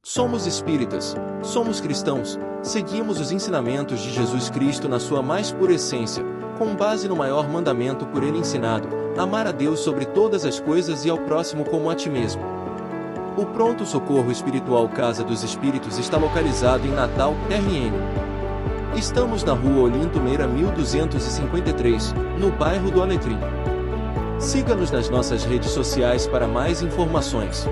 Somos espíritas, somos cristãos, seguimos os ensinamentos de Jesus Cristo na sua mais pura essência, com base no maior mandamento por ele ensinado, amar a Deus sobre todas as coisas e ao próximo como a ti mesmo. O Pronto Socorro Espiritual Casa dos Espíritos está localizado em Natal, RN. Estamos na Rua Olinto Meira 1253, no bairro do Alecrim. Siga-nos nas nossas redes sociais para mais informações.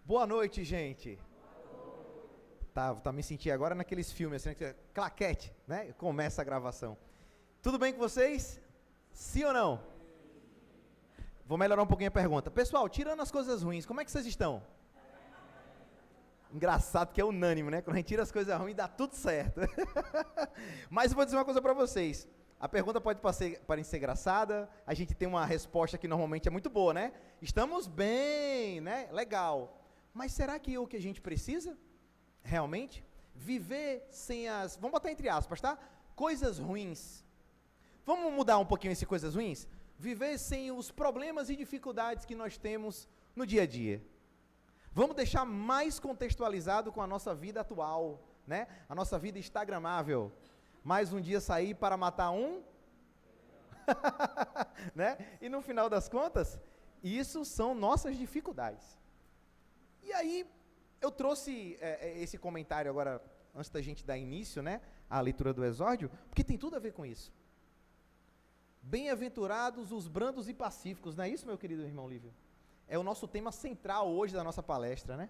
Boa noite, gente. Tá me sentindo agora naqueles filmes, assim, claquete, né? Começa a gravação. Tudo bem com vocês? Sim ou não? Vou melhorar um pouquinho a pergunta. Pessoal, tirando as coisas ruins, como é que vocês estão? Engraçado que é unânime, né? Quando a gente tira as coisas ruins, dá tudo certo. Mas eu vou dizer uma coisa para vocês. A pergunta pode parecer engraçada, a gente tem uma resposta que normalmente é muito boa, né? Estamos bem, né? Legal. Mas será que é o que a gente precisa? Realmente? Viver sem as... Vamos botar entre aspas, tá? Coisas ruins. Vamos mudar um pouquinho esse coisas ruins? Viver sem os problemas e dificuldades que nós temos no dia a dia. Vamos deixar mais contextualizado com a nossa vida atual, né? A nossa vida instagramável. Mais um dia sair para matar um, né? E no final das contas, isso são nossas dificuldades. E aí, eu trouxe esse comentário agora, antes da gente dar início, né, à leitura do exórdio, porque tem tudo a ver com isso. Bem-aventurados os brandos e pacíficos, não é isso, meu querido irmão Lívio? É o nosso tema central hoje da nossa palestra, né?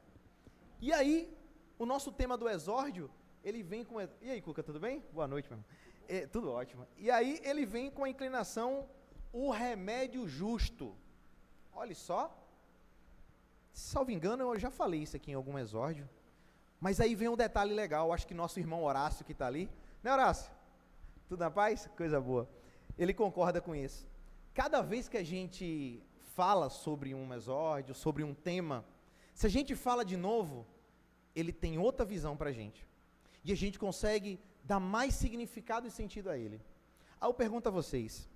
E aí, o nosso tema do exórdio, ele vem com... E aí, Cuca, tudo bem? Boa noite, meu irmão. Tudo ótimo. E aí, ele vem com a inclinação, o remédio justo. Olha só. Salvo engano, eu já falei isso aqui em algum exórdio. Mas aí vem um detalhe legal, acho que nosso irmão Horácio que está ali. Né, Horácio? Tudo na paz? Coisa boa. Ele concorda com isso. Cada vez que a gente fala sobre um exórdio, sobre um tema, se a gente fala de novo, ele tem outra visão para a gente. E a gente consegue dar mais significado e sentido a ele. Aí eu pergunto a vocês,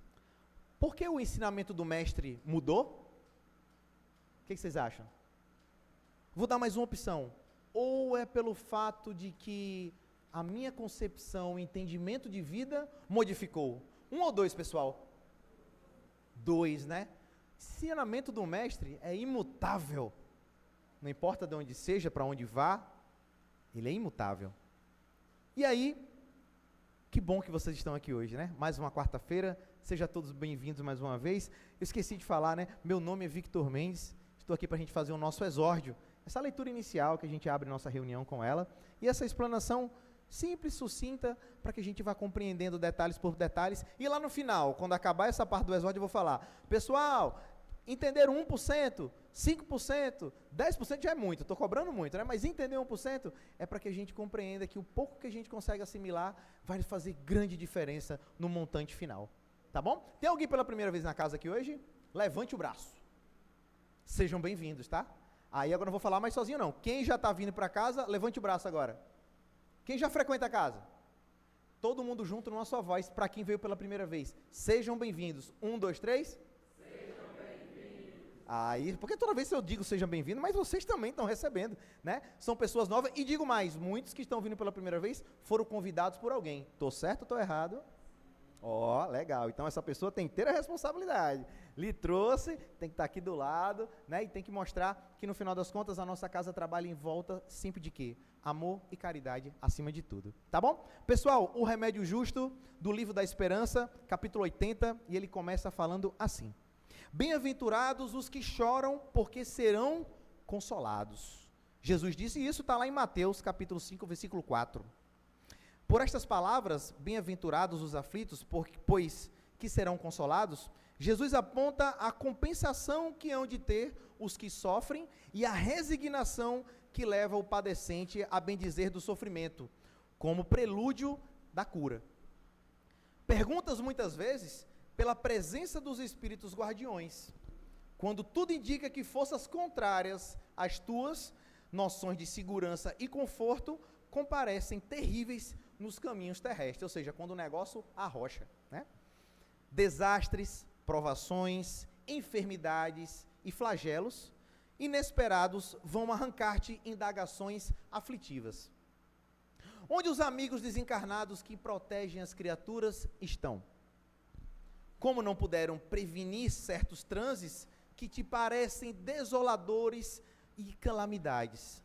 por que o ensinamento do mestre mudou? O que vocês acham? Vou dar mais uma opção. Ou é pelo fato de que a minha concepção, entendimento de vida modificou? Um ou dois, pessoal? Dois, né? O ensinamento do mestre é imutável. Não importa de onde seja, para onde vá, ele é imutável. E aí, que bom que vocês estão aqui hoje, né? Mais uma quarta-feira, sejam todos bem-vindos mais uma vez. Eu esqueci de falar, né? Meu nome é Victor Mendes, estou aqui para a gente fazer o nosso exórdio, essa leitura inicial que a gente abre nossa reunião com ela, e essa explanação simples, sucinta, para que a gente vá compreendendo detalhes por detalhes, e lá no final, quando acabar essa parte do exórdio, eu vou falar, pessoal, entenderam 1%, 5%, 10% já é muito, estou cobrando muito, né? Mas entender 1% é para que a gente compreenda que o pouco que a gente consegue assimilar vai fazer grande diferença no montante final, tá bom? Tem alguém pela primeira vez na casa aqui hoje? Levante o braço. Sejam bem-vindos, tá? Aí agora não vou falar mais sozinho não. Quem já está vindo para casa, levante o braço agora. Quem já frequenta a casa? Todo mundo junto numa só voz, para quem veio pela primeira vez. Sejam bem-vindos. 1, 2, 3. Aí, porque toda vez que eu digo sejam bem-vindos, mas vocês também estão recebendo, né? São pessoas novas, e digo mais, muitos que estão vindo pela primeira vez foram convidados por alguém. Estou certo ou estou errado? Ó, legal, então essa pessoa tem inteira responsabilidade. Lhe trouxe, tem que estar aqui do lado, né? E tem que mostrar que no final das contas a nossa casa trabalha em volta sempre de quê? Amor e caridade acima de tudo, tá bom? Pessoal, o remédio justo do livro da Esperança, capítulo 80, e ele começa falando assim: bem-aventurados os que choram, porque serão consolados. Jesus disse isso, está lá em Mateus, capítulo 5, versículo 4. Por estas palavras, bem-aventurados os aflitos, pois que serão consolados, Jesus aponta a compensação que hão de ter os que sofrem e a resignação que leva o padecente a bendizer do sofrimento, como prelúdio da cura. Perguntas muitas vezes pela presença dos espíritos guardiões, quando tudo indica que forças contrárias às tuas noções de segurança e conforto comparecem terríveis nos caminhos terrestres, ou seja, quando o negócio arrocha, né? Desastres, provações, enfermidades e flagelos inesperados vão arrancar-te indagações aflitivas. Onde os amigos desencarnados que protegem as criaturas estão? Como não puderam prevenir certos transes que te parecem desoladores e calamidades?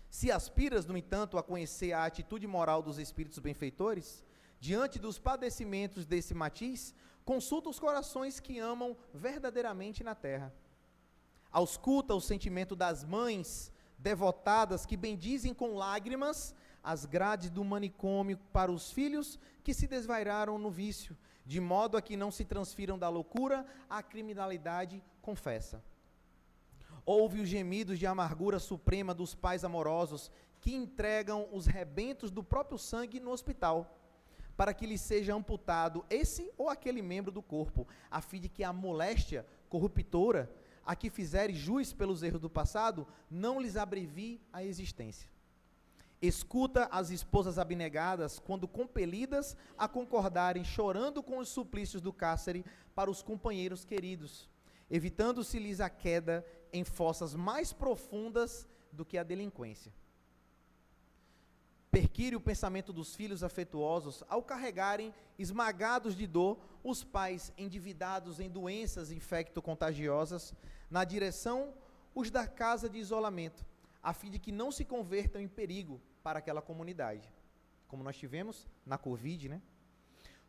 Se aspiras, no entanto, a conhecer a atitude moral dos espíritos benfeitores, diante dos padecimentos desse matiz, consulta os corações que amam verdadeiramente na terra. Ausculta o sentimento das mães devotadas que bendizem com lágrimas as grades do manicômio para os filhos que se desvairaram no vício, de modo a que não se transfiram da loucura à criminalidade confessa. Ouve os gemidos de amargura suprema dos pais amorosos que entregam os rebentos do próprio sangue no hospital, para que lhe seja amputado esse ou aquele membro do corpo, a fim de que a moléstia corruptora a que fizeres jus pelos erros do passado não lhes abrevie a existência. Escuta as esposas abnegadas quando compelidas a concordarem chorando com os suplícios do cárcere para os companheiros queridos, evitando-se-lhes a queda em fossas mais profundas do que a delinquência. Perquire o pensamento dos filhos afetuosos ao carregarem, esmagados de dor, os pais endividados em doenças infecto-contagiosas, na direção os da casa de isolamento, a fim de que não se convertam em perigo para aquela comunidade. Como nós tivemos na Covid, né?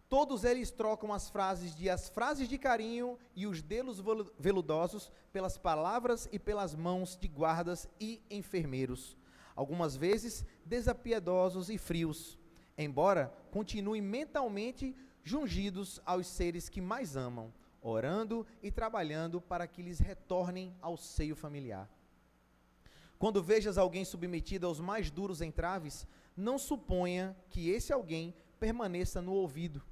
Todos eles trocam as frases de carinho e os dedos veludosos pelas palavras e pelas mãos de guardas e enfermeiros, algumas vezes desapiedosos e frios, embora continuem mentalmente jungidos aos seres que mais amam, orando e trabalhando para que lhes retornem ao seio familiar. Quando vejas alguém submetido aos mais duros entraves, não suponha que esse alguém permaneça no ouvido,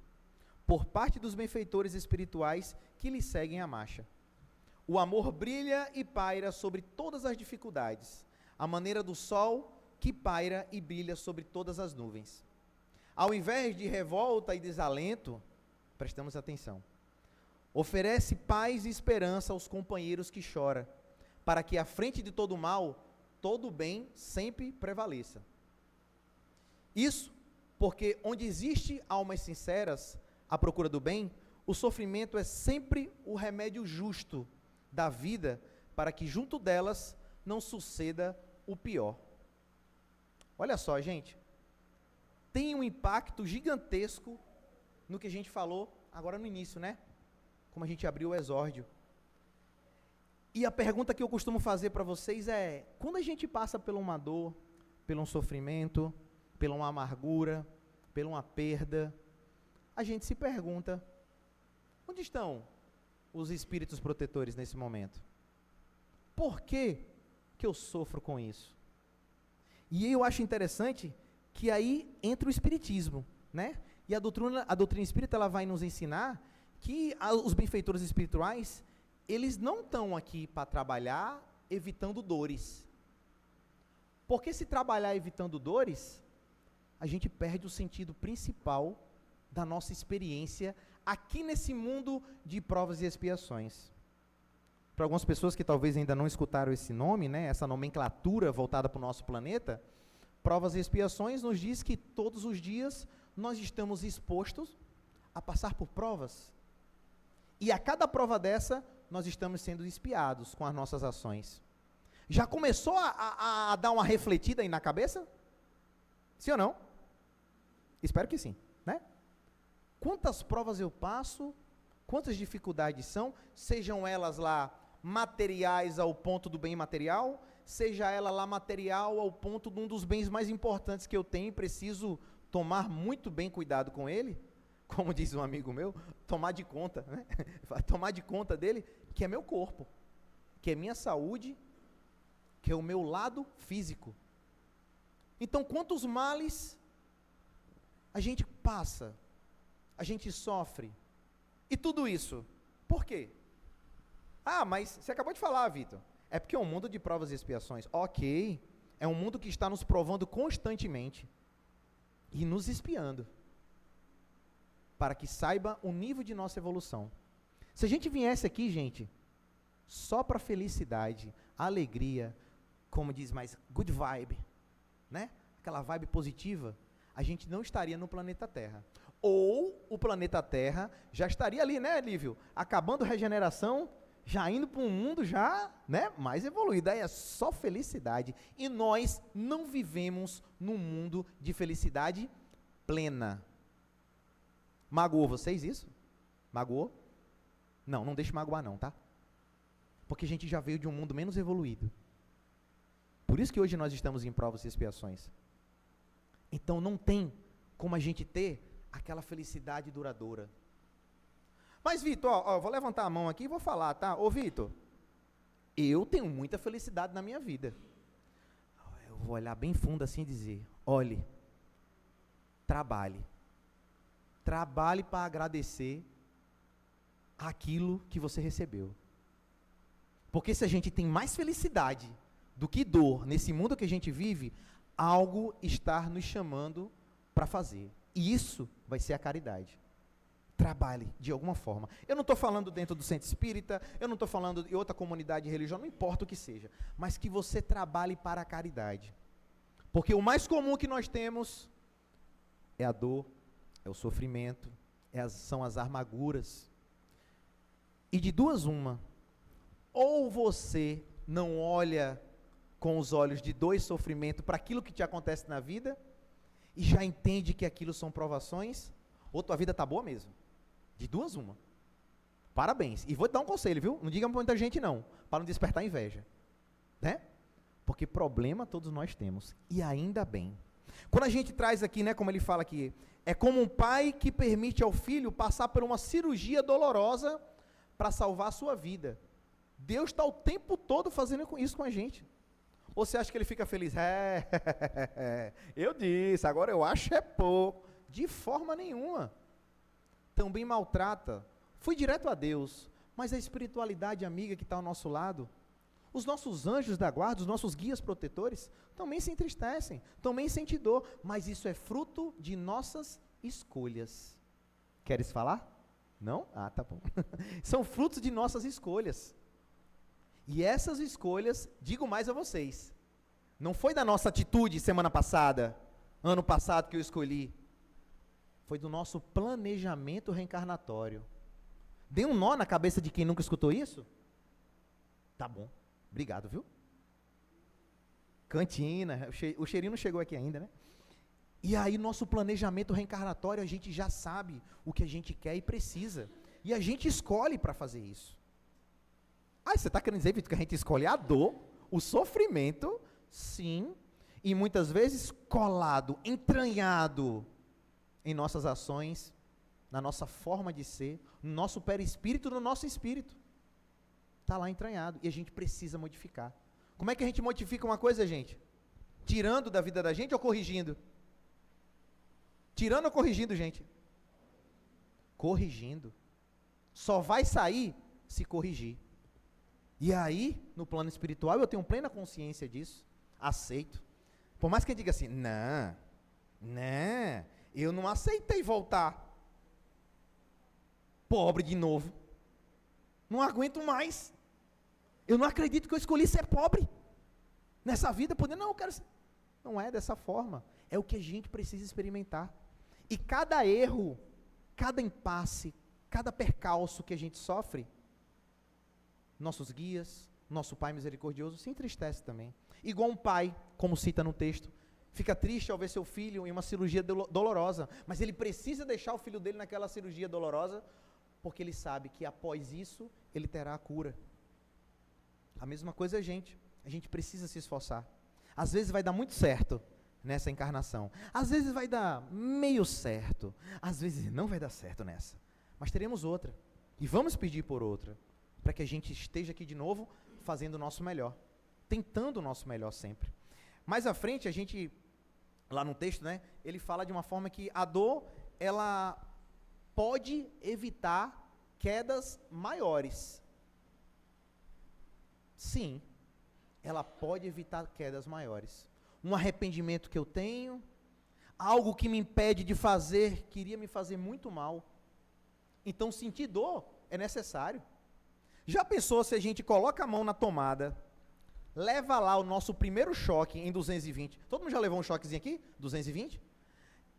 por parte dos benfeitores espirituais que lhe seguem a marcha. O amor brilha e paira sobre todas as dificuldades, à maneira do sol que paira e brilha sobre todas as nuvens. Ao invés de revolta e desalento, prestamos atenção, oferece paz e esperança aos companheiros que choram, para que à frente de todo mal, todo bem sempre prevaleça. Isso porque onde existe almas sinceras à procura do bem, o sofrimento é sempre o remédio justo da vida para que junto delas não suceda o pior. Olha só, gente, tem um impacto gigantesco no que a gente falou agora no início, né? Como a gente abriu o exórdio. E a pergunta que eu costumo fazer para vocês é: quando a gente passa por uma dor, por um sofrimento, por uma amargura, por uma perda, a gente se pergunta: onde estão os espíritos protetores nesse momento? Por que eu sofro com isso? E eu acho interessante que aí entra o espiritismo, né? E a doutrina espírita, ela vai nos ensinar que os benfeitores espirituais, eles não estão aqui para trabalhar evitando dores. Porque se trabalhar evitando dores, a gente perde o sentido principal da nossa experiência aqui nesse mundo de provas e expiações. Para algumas pessoas que talvez ainda não escutaram esse nome, né, essa nomenclatura voltada para o nosso planeta, provas e expiações nos diz que todos os dias nós estamos expostos a passar por provas. E a cada prova dessa, nós estamos sendo espiados com as nossas ações. Já começou a dar uma refletida aí na cabeça? Sim ou não? Espero que sim, né? Quantas provas eu passo, quantas dificuldades são, sejam elas lá materiais ao ponto do bem material, seja ela lá material ao ponto de um dos bens mais importantes que eu tenho e preciso tomar muito bem cuidado com ele. como diz um amigo meu, tomar de conta, né? Tomar de conta dele, que é meu corpo, que é minha saúde, que é o meu lado físico. Então, quantos males a gente passa, a gente sofre, e tudo isso, por quê? Ah, mas você acabou de falar, Vitor, é porque é um mundo de provas e expiações. Ok, é um mundo que está nos provando constantemente, e nos espiando, para que saiba o nível de nossa evolução. Se a gente viesse aqui, gente, só para felicidade, alegria, como diz mais, good vibe, né? Aquela vibe positiva, a gente não estaria no planeta Terra. Ou o planeta Terra já estaria ali, né, Lívio? Acabando a regeneração, já indo para um mundo já, né, mais evoluído. Aí é só felicidade. E nós não vivemos num mundo de felicidade plena. Magoou vocês isso? Magoou? Não, não deixe magoar não, tá? Porque a gente já veio de um mundo menos evoluído. Por isso que hoje nós estamos em provas e expiações. Então não tem como a gente ter aquela felicidade duradoura. Mas Vitor, ó, vou levantar a mão aqui e vou falar, tá? Ô Vitor, eu tenho muita felicidade na minha vida. Eu vou olhar bem fundo assim e dizer, olhe, trabalhe. Trabalhe para agradecer aquilo que você recebeu. Porque se a gente tem mais felicidade do que dor nesse mundo que a gente vive, algo está nos chamando para fazer. E isso vai ser a caridade. Trabalhe de alguma forma. Eu não estou falando dentro do centro espírita, eu não estou falando de outra comunidade religiosa, não importa o que seja, mas que você trabalhe para a caridade. Porque o mais comum que nós temos é a dor, é o sofrimento, são as amarguras. E de duas uma, ou você não olha com os olhos de dor e sofrimento para aquilo que te acontece na vida, e já entende que aquilo são provações, ou tua vida está boa mesmo. De duas uma. Parabéns. E vou te dar um conselho, viu? Não diga para muita gente não, para não despertar inveja. Né? Porque problema todos nós temos. E ainda bem. Quando a gente traz aqui, né, como ele fala aqui, é como um pai que permite ao filho passar por uma cirurgia dolorosa para salvar a sua vida. Deus está o tempo todo fazendo isso com a gente. Ou você acha que ele fica feliz? Eu disse, agora eu acho é pouco. De forma nenhuma. Também maltrata. Fui direto a Deus, mas a espiritualidade amiga que está ao nosso lado, os nossos anjos da guarda, os nossos guias protetores, também se entristecem, também sentem dor, mas isso é fruto de nossas escolhas. Queres falar? Não? Ah, tá bom. São frutos de nossas escolhas. E essas escolhas, digo mais a vocês, não foi da nossa atitude semana passada, ano passado que eu escolhi, foi do nosso planejamento reencarnatório. Dei um nó na cabeça de quem nunca escutou isso? Tá bom, obrigado, viu? Cantina, o cheirinho não chegou aqui ainda, né? E aí nosso planejamento reencarnatório, a gente já sabe o que a gente quer e precisa. E a gente escolhe para fazer isso. Ah, você está querendo dizer, Vitor, que a gente escolhe a dor, o sofrimento? Sim. E muitas vezes colado, entranhado em nossas ações, na nossa forma de ser, no nosso perispírito, no nosso espírito. Está lá entranhado e a gente precisa modificar. Como é que a gente modifica uma coisa, gente? Tirando da vida da gente ou corrigindo? Tirando ou corrigindo, gente? Corrigindo. Só vai sair se corrigir. E aí, no plano espiritual, eu tenho plena consciência disso, aceito. Por mais que eu diga assim, não, eu não aceitei voltar pobre de novo. Não aguento mais. Eu não acredito que eu escolhi ser pobre nessa vida, não, eu quero ser. Não é dessa forma. É o que a gente precisa experimentar. E cada erro, cada impasse, cada percalço que a gente sofre, nossos guias, nosso Pai misericordioso se entristece também. Igual um pai, como cita no texto, fica triste ao ver seu filho em uma cirurgia dolorosa, mas ele precisa deixar o filho dele naquela cirurgia dolorosa, porque ele sabe que após isso, ele terá a cura. A mesma coisa a gente precisa se esforçar. Às vezes vai dar muito certo, nessa encarnação. Às vezes vai dar meio certo, às vezes não vai dar certo nessa, mas teremos outra, e vamos pedir por outra, para que a gente esteja aqui de novo, fazendo o nosso melhor, tentando o nosso melhor sempre. Mais à frente, a gente, lá no texto, né, ele fala de uma forma que a dor, ela pode evitar quedas maiores. Sim, ela pode evitar quedas maiores. Um arrependimento que eu tenho, algo que me impede de fazer, queria me fazer muito mal. Então, sentir dor é necessário. Já pensou se a gente coloca a mão na tomada, leva lá o nosso primeiro choque em 220? Todo mundo já levou um choquezinho aqui? 220?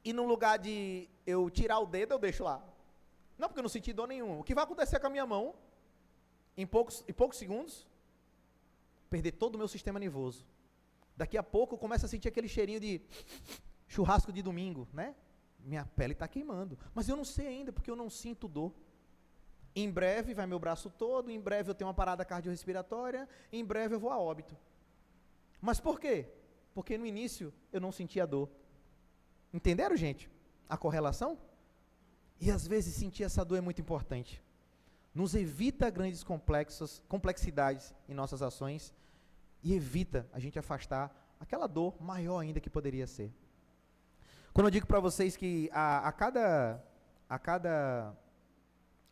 E no lugar de eu tirar o dedo, eu deixo lá. Não, porque eu não senti dor nenhuma. O que vai acontecer com a minha mão, em poucos segundos? Perder todo o meu sistema nervoso. Daqui a pouco eu começo a sentir aquele cheirinho de churrasco de domingo, né? Minha pele está queimando. Mas eu não sei ainda, porque eu não sinto dor. Em breve vai meu braço todo, em breve eu tenho uma parada cardiorrespiratória, em breve eu vou a óbito. Mas por quê? Porque no início eu não sentia dor. Entenderam, gente? A correlação? E às vezes sentir essa dor é muito importante. Nos evita grandes complexidades em nossas ações e evita a gente afastar aquela dor maior ainda que poderia ser. Quando eu digo para vocês que a cada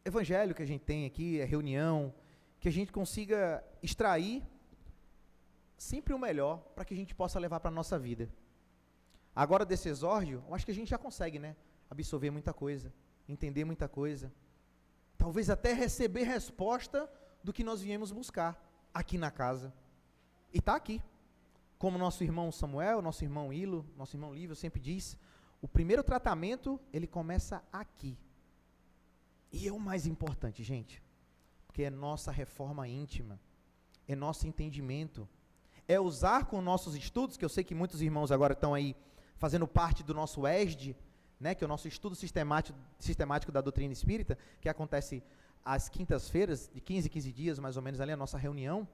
evangelho que a gente tem aqui, a reunião, que a gente consiga extrair sempre o melhor para que a gente possa levar para a nossa vida. Agora desse exórdio, eu acho que a gente já consegue, né? Absorver muita coisa, entender muita coisa. Talvez até receber resposta do que nós viemos buscar aqui na casa. E está aqui. Como nosso irmão Samuel, nosso irmão Ilo, nosso irmão Lívio sempre diz, o primeiro tratamento, ele começa aqui. E é o mais importante, gente, porque é nossa reforma íntima, é nosso entendimento, é usar com nossos estudos, que eu sei que muitos irmãos agora estão aí fazendo parte do nosso ESD, né, que é o nosso estudo sistemático da doutrina espírita, que acontece às quintas-feiras, de 15 em 15 dias, mais ou menos, ali a nossa reunião,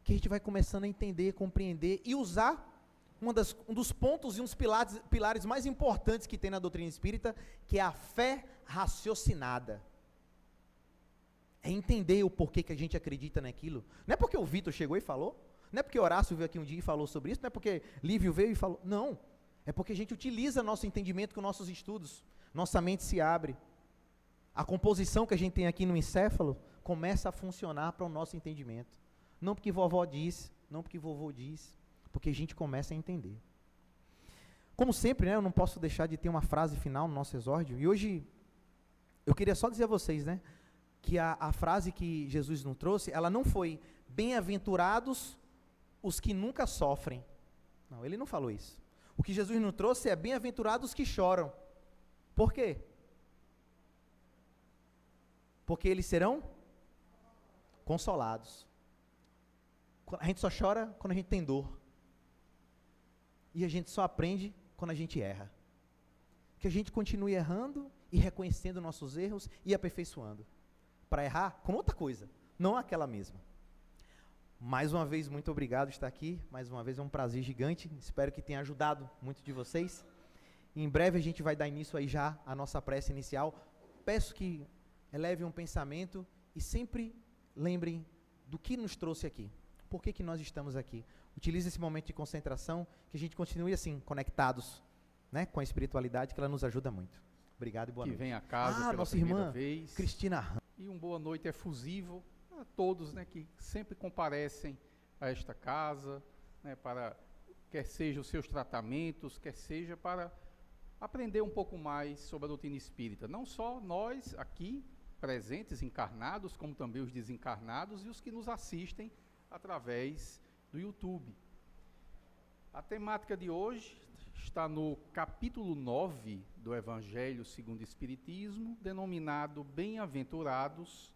que a gente vai começando a entender, compreender e usar um dos pontos e uns pilares mais importantes que tem na doutrina espírita, que é a fé raciocinada. É entender o porquê que a gente acredita naquilo. Não é porque o Vitor chegou e falou, não é porque Horácio veio aqui um dia e falou sobre isso, não é porque Lívio veio e falou, não. É porque a gente utiliza nosso entendimento com nossos estudos, nossa mente se abre. A composição que a gente tem aqui no encéfalo começa a funcionar para o nosso entendimento. Não porque vovó diz, não porque vovô diz, porque a gente começa a entender. Como sempre, né, eu não posso deixar de ter uma frase final no nosso exórdio, e hoje eu queria só dizer a vocês, né, que a frase que Jesus nos trouxe, ela não foi bem-aventurados os que nunca sofrem. Não, ele não falou isso. O que Jesus nos trouxe é bem-aventurados os que choram. Por quê? Porque eles serão consolados. A gente só chora quando a gente tem dor. E a gente só aprende quando a gente erra. Que a gente continue errando e reconhecendo nossos erros e aperfeiçoando. Para errar com outra coisa, não aquela mesma. Mais uma vez, muito obrigado por estar aqui. Mais uma vez é um prazer gigante. Espero que tenha ajudado muito de vocês. E em breve a gente vai dar início aí já à nossa prece inicial. Peço que elevem um pensamento e sempre lembrem do que nos trouxe aqui. Por que nós estamos aqui? Utilize esse momento de concentração, que a gente continue assim, conectados, né, com a espiritualidade, que ela nos ajuda muito. Obrigado e boa noite. Que vem a casa pela nossa primeira irmã, vez. Cristina. E um boa noite efusivo a todos, né, que sempre comparecem a esta casa, né, para, quer seja os seus tratamentos, quer seja para aprender um pouco mais sobre a doutrina espírita. Não só nós aqui, presentes, encarnados, como também os desencarnados e os que nos assistem através do YouTube. A temática de hoje está no capítulo 9 do Evangelho segundo o Espiritismo, denominado Bem-aventurados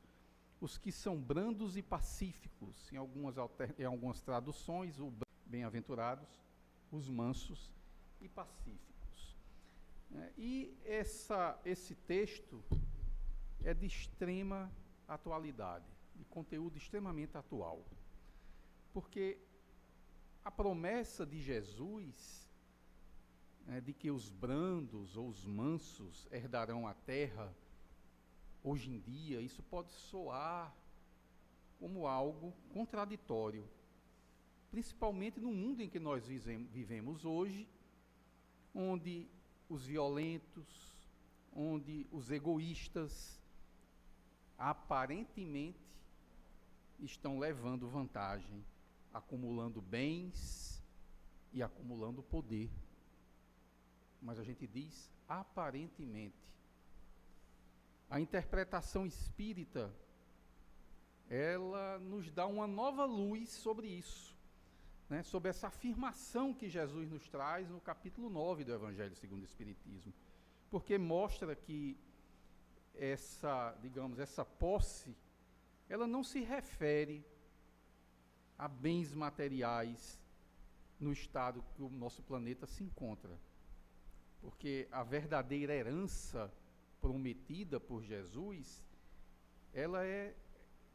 os que são brandos e pacíficos. Em algumas traduções, bem-aventurados os mansos e pacíficos. E esse texto é de extrema atualidade, de conteúdo extremamente atual. Porque a promessa de Jesus de que os brandos ou os mansos herdarão a terra, hoje em dia isso pode soar como algo contraditório, principalmente no mundo em que nós vivemos hoje, onde os violentos, onde os egoístas, aparentemente, estão levando vantagem, acumulando bens e acumulando poder. Mas a gente diz aparentemente. A interpretação espírita, ela nos dá uma nova luz sobre isso, sobre essa afirmação que Jesus nos traz no capítulo 9 do Evangelho segundo o Espiritismo, porque mostra que essa posse, ela não se refere a bens materiais no estado que o nosso planeta se encontra, porque a verdadeira herança prometida por Jesus, ela é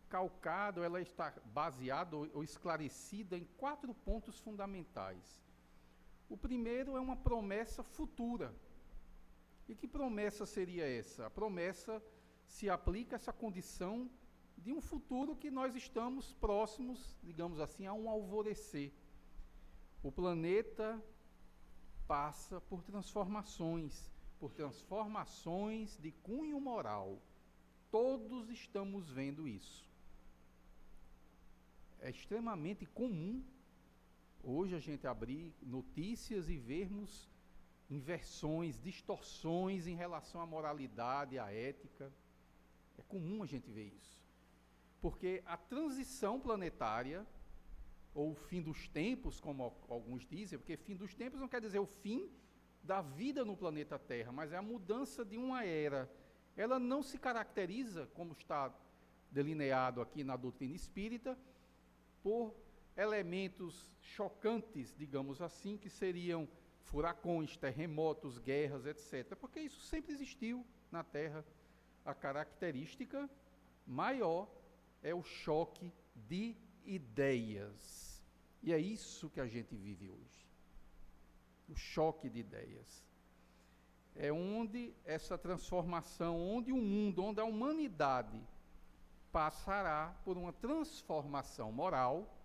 calcada, ela está baseada ou esclarecida em 4 pontos fundamentais. O primeiro é uma promessa futura. E que promessa seria essa? A promessa se aplica a essa condição de um futuro que nós estamos próximos, digamos assim, a um alvorecer. O planeta passa por transformações de cunho moral. Todos estamos vendo isso. É extremamente comum hoje a gente abrir notícias e vermos inversões, distorções em relação à moralidade, à ética. É comum a gente ver isso. Porque a transição planetária, ou o fim dos tempos, como alguns dizem, porque fim dos tempos não quer dizer o fim da vida no planeta Terra, mas é a mudança de uma era. Ela não se caracteriza, como está delineado aqui na doutrina espírita, por elementos chocantes, digamos assim, que seriam furacões, terremotos, guerras, etc. Porque isso sempre existiu na Terra. A característica maior é o choque de ideias. E é isso que a gente vive hoje. O choque de ideias. É onde essa transformação, onde o mundo, onde a humanidade passará por uma transformação moral.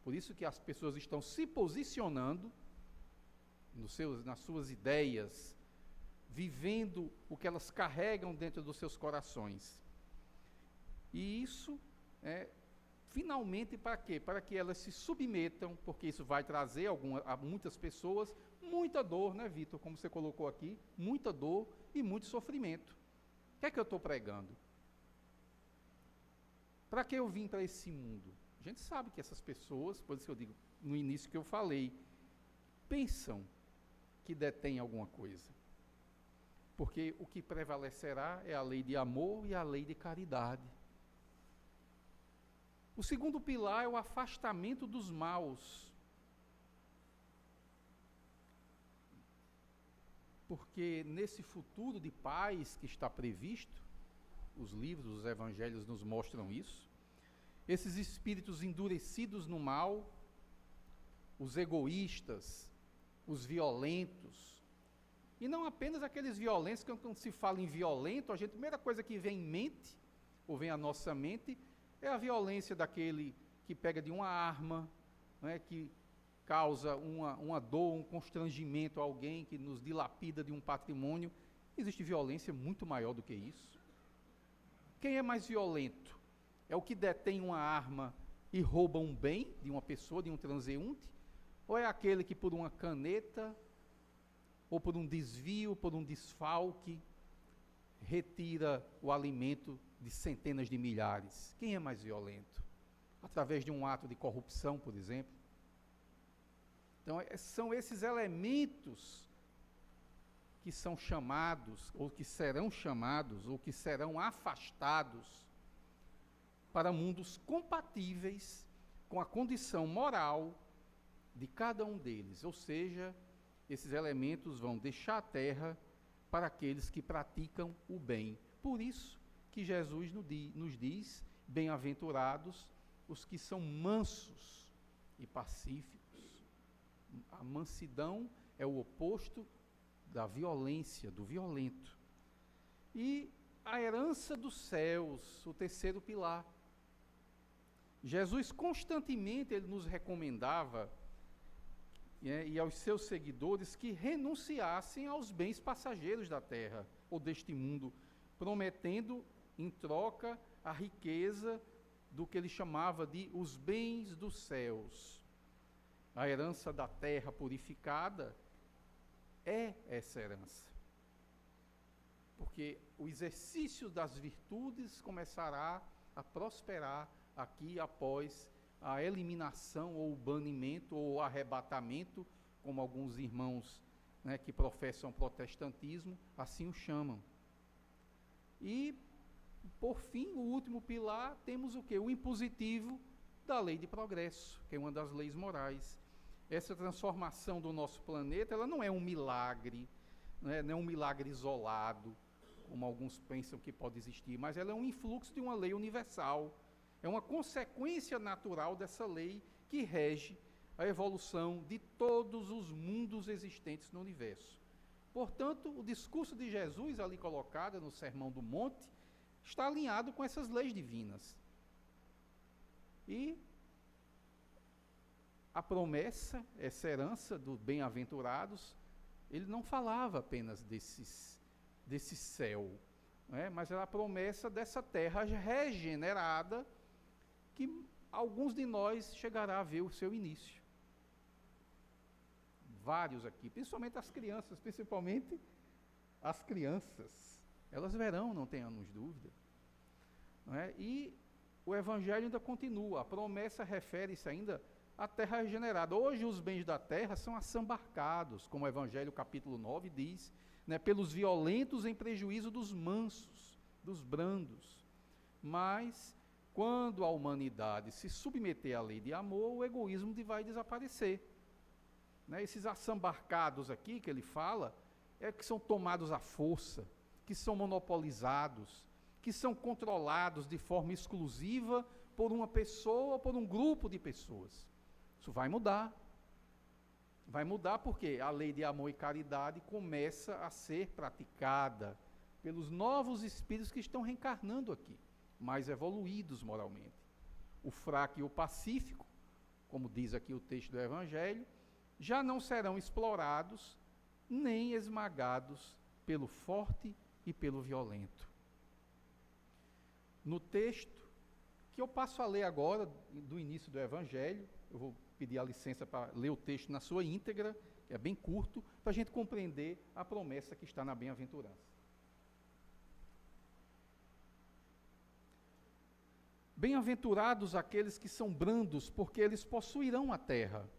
Por isso que as pessoas estão se posicionando nas suas ideias, vivendo o que elas carregam dentro dos seus corações. E isso finalmente para quê? Para que elas se submetam, porque isso vai trazer a muitas pessoas muita dor, né, Vitor? Como você colocou aqui, muita dor e muito sofrimento. O que é que eu estou pregando? Para que eu vim para esse mundo? A gente sabe que essas pessoas, por isso que eu digo no início que eu falei, pensam que detêm alguma coisa. Porque o que prevalecerá é a lei de amor e a lei de caridade. O segundo pilar é o afastamento dos maus. Porque nesse futuro de paz que está previsto, os livros, os evangelhos nos mostram isso, esses espíritos endurecidos no mal, os egoístas, os violentos, e não apenas aqueles violentos, que quando se fala em violento, a primeira coisa que vem em mente, ou vem à nossa mente, é a violência daquele que pega de uma arma, que causa uma dor, um constrangimento a alguém, que nos dilapida de um patrimônio. Existe violência muito maior do que isso. Quem é mais violento? É o que detém uma arma e rouba um bem de uma pessoa, de um transeunte? Ou é aquele que por uma caneta, ou por um desvio, por um desfalque, retira o alimento de centenas de milhares? Quem é mais violento? Através de um ato de corrupção, por exemplo. Então, são esses elementos que são chamados, ou que serão chamados, ou que serão afastados para mundos compatíveis com a condição moral de cada um deles. Ou seja, esses elementos vão deixar a terra para aqueles que praticam o bem. Por isso que Jesus nos diz, bem-aventurados os que são mansos e pacíficos. A mansidão é o oposto da violência, do violento. E a herança dos céus, o terceiro pilar. Jesus constantemente ele nos recomendava e aos seus seguidores que renunciassem aos bens passageiros da terra ou deste mundo, prometendo em troca a riqueza do que ele chamava de os bens dos céus. A herança da terra purificada é essa herança. Porque o exercício das virtudes começará a prosperar aqui após a eliminação ou o banimento ou o arrebatamento, como alguns irmãos, né, que professam protestantismo, assim o chamam. E, por fim, o último pilar, temos o quê? O impositivo da lei de progresso, que é uma das leis morais. Essa transformação do nosso planeta, ela não é um milagre, não é um milagre isolado, como alguns pensam que pode existir, mas ela é um influxo de uma lei universal. É uma consequência natural dessa lei que rege a evolução de todos os mundos existentes no universo. Portanto, o discurso de Jesus, ali colocado no Sermão do Monte, está alinhado com essas leis divinas. E a promessa, essa herança dos bem-aventurados, ele não falava apenas desse céu, né? Mas era a promessa dessa terra regenerada, que alguns de nós chegará a ver o seu início. Vários aqui, principalmente as crianças, elas verão, não tenhamos dúvida. Não é? E o Evangelho ainda continua, a promessa refere-se ainda à terra regenerada. Hoje os bens da terra são assambarcados, como o Evangelho capítulo 9 diz, né, pelos violentos em prejuízo dos mansos, dos brandos. Mas quando a humanidade se submeter à lei de amor, o egoísmo vai desaparecer. Né? Esses assambarcados aqui que ele fala, é que são tomados à força, que são monopolizados, que são controlados de forma exclusiva por uma pessoa ou por um grupo de pessoas. Isso vai mudar. Vai mudar porque a lei de amor e caridade começa a ser praticada pelos novos espíritos que estão reencarnando aqui, mais evoluídos moralmente. O fraco e o pacífico, como diz aqui o texto do Evangelho, já não serão explorados nem esmagados pelo forte e pelo violento. No texto, que eu passo a ler agora, do início do Evangelho, eu vou pedir a licença para ler o texto na sua íntegra, que é bem curto, para a gente compreender a promessa que está na bem-aventurança. Bem-aventurados aqueles que são brandos, porque eles possuirão a terra.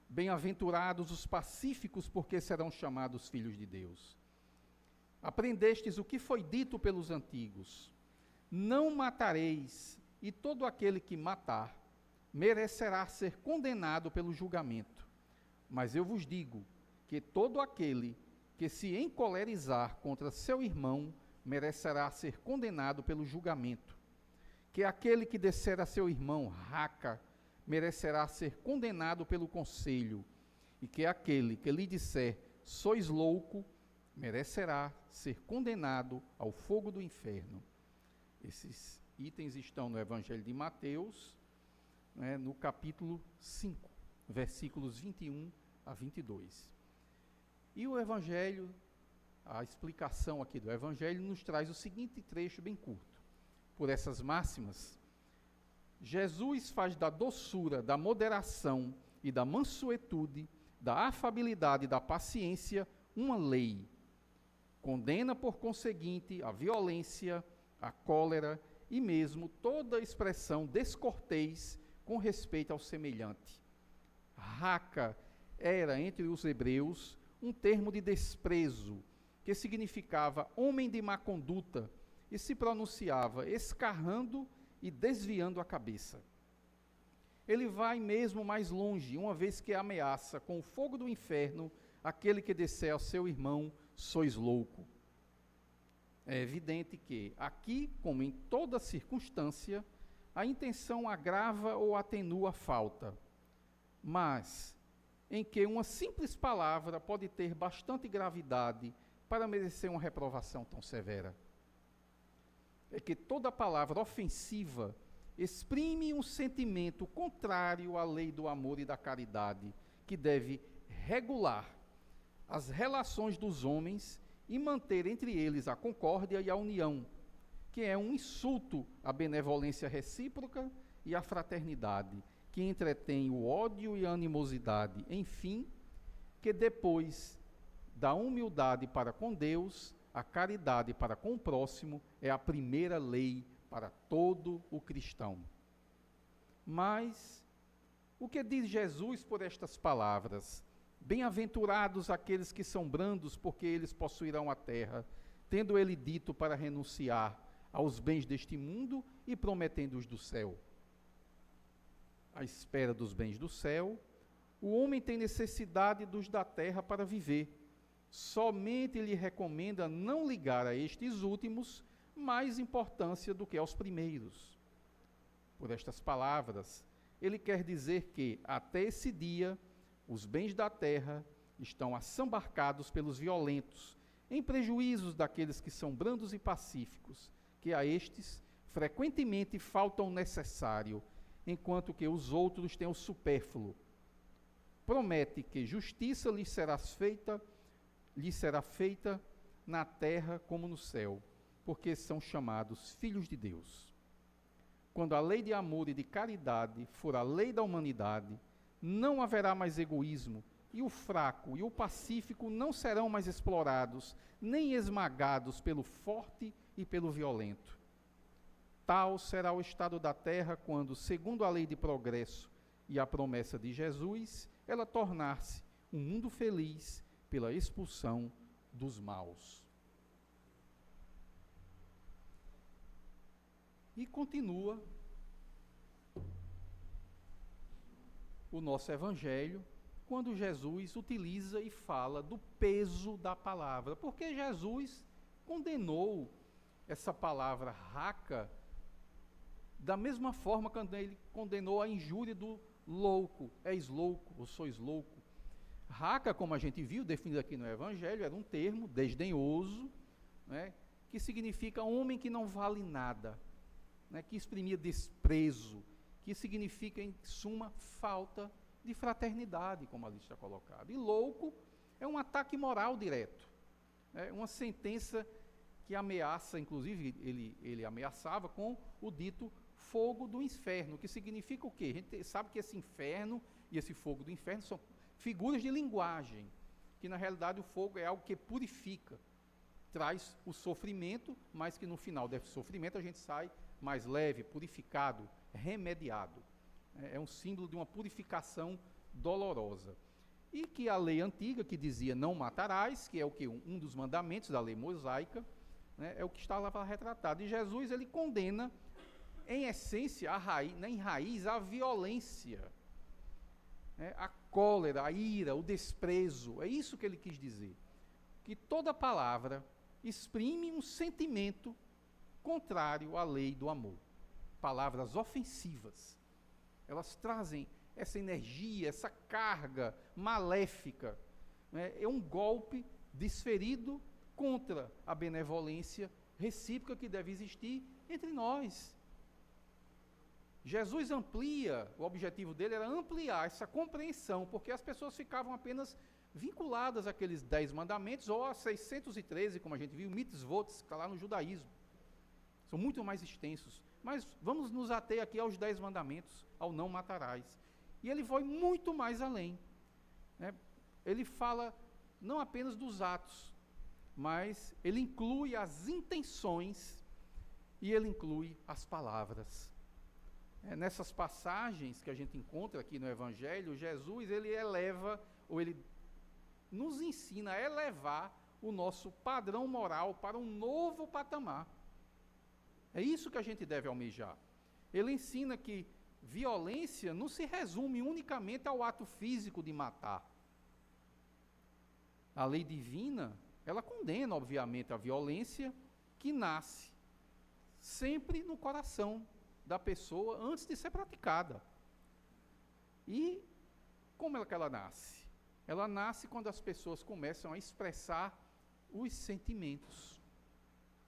Bem-aventurados os pacíficos, porque serão chamados filhos de Deus. Aprendestes o que foi dito pelos antigos: não matareis, e todo aquele que matar merecerá ser condenado pelo julgamento. Mas eu vos digo que todo aquele que se encolerizar contra seu irmão merecerá ser condenado pelo julgamento. Que aquele que disser a seu irmão, raca, merecerá ser condenado pelo conselho, e que aquele que lhe disser, sois louco, merecerá ser condenado ao fogo do inferno. Esses itens estão no Evangelho de Mateus, né, no capítulo 5, versículos 21 a 22. E o Evangelho, a explicação aqui do Evangelho, nos traz o seguinte trecho bem curto. Por essas máximas, Jesus faz da doçura, da moderação e da mansuetude, da afabilidade e da paciência uma lei. Condena, por conseguinte, a violência, a cólera e mesmo toda expressão descortês com respeito ao semelhante. Raca era, entre os hebreus, um termo de desprezo, que significava homem de má conduta, e se pronunciava escarrando e desviando a cabeça. Ele vai mesmo mais longe, uma vez que ameaça com o fogo do inferno aquele que disser ao seu irmão, sois louco. É evidente que, aqui, como em toda circunstância, a intenção agrava ou atenua a falta. Mas, em que uma simples palavra pode ter bastante gravidade para merecer uma reprovação tão severa. É que toda palavra ofensiva exprime um sentimento contrário à lei do amor e da caridade, que deve regular as relações dos homens e manter entre eles a concórdia e a união, que é um insulto à benevolência recíproca e à fraternidade, que entretém o ódio e a animosidade, enfim, que depois da humildade para com Deus, a caridade para com o próximo é a primeira lei para todo o cristão. Mas o que diz Jesus por estas palavras? Bem-aventurados aqueles que são brandos, porque eles possuirão a terra, tendo ele dito para renunciar aos bens deste mundo e prometendo os do céu. À espera dos bens do céu, o homem tem necessidade dos da terra para viver. Somente lhe recomenda não ligar a estes últimos mais importância do que aos primeiros. Por estas palavras, ele quer dizer que, até esse dia, os bens da terra estão assambarcados pelos violentos, em prejuízos daqueles que são brandos e pacíficos, que a estes frequentemente falta o necessário, enquanto que os outros têm o supérfluo. Promete que justiça lhes será feita na terra como no céu, porque são chamados filhos de Deus. Quando a lei de amor e de caridade for a lei da humanidade, não haverá mais egoísmo, e o fraco e o pacífico não serão mais explorados, nem esmagados pelo forte e pelo violento. Tal será o estado da terra quando, segundo a lei de progresso e a promessa de Jesus, ela tornar-se um mundo feliz pela expulsão dos maus. E continua o nosso evangelho quando Jesus utiliza e fala do peso da palavra, porque Jesus condenou essa palavra raca da mesma forma que ele condenou a injúria do louco, és louco, ou sois louco. Raca, como a gente viu, definido aqui no Evangelho, era um termo desdenhoso, né, que significa homem que não vale nada, né, que exprimia desprezo, que significa, em suma, falta de fraternidade, como ali está colocado. E louco é um ataque moral direto, uma sentença que ameaça, inclusive ele ameaçava com o dito fogo do inferno, que significa o quê? A gente sabe que esse inferno e esse fogo do inferno são figuras de linguagem, que na realidade o fogo é algo que purifica, traz o sofrimento, mas que no final desse sofrimento a gente sai mais leve, purificado, remediado. É um símbolo de uma purificação dolorosa. E que a lei antiga, que dizia não matarás, que é o que? Um dos mandamentos da lei mosaica, né, é o que está lá retratado. E Jesus, ele condena, em essência, em raiz, a violência, a cólera, a ira, o desprezo. É isso que ele quis dizer. Que toda palavra exprime um sentimento contrário à lei do amor. Palavras ofensivas. Elas trazem essa energia, essa carga maléfica. É um golpe desferido contra a benevolência recíproca que deve existir entre nós. Jesus amplia, o objetivo dele era ampliar essa compreensão, porque as pessoas ficavam apenas vinculadas àqueles 10 mandamentos, ou a 613, como a gente viu, mitzvot, que está lá no judaísmo. São muito mais extensos. Mas vamos nos ater aqui aos 10 mandamentos, ao não matarás. E ele vai muito mais além. Ele fala não apenas dos atos, mas ele inclui as intenções e ele inclui as palavras. Nessas passagens que a gente encontra aqui no Evangelho, Jesus ele eleva, ou ele nos ensina a elevar o nosso padrão moral para um novo patamar. É isso que a gente deve almejar. Ele ensina que violência não se resume unicamente ao ato físico de matar. A lei divina, ela condena, obviamente, a violência que nasce sempre no coração da pessoa antes de ser praticada. E como é que ela nasce? ela nasce quando as pessoas começam a expressar os sentimentos.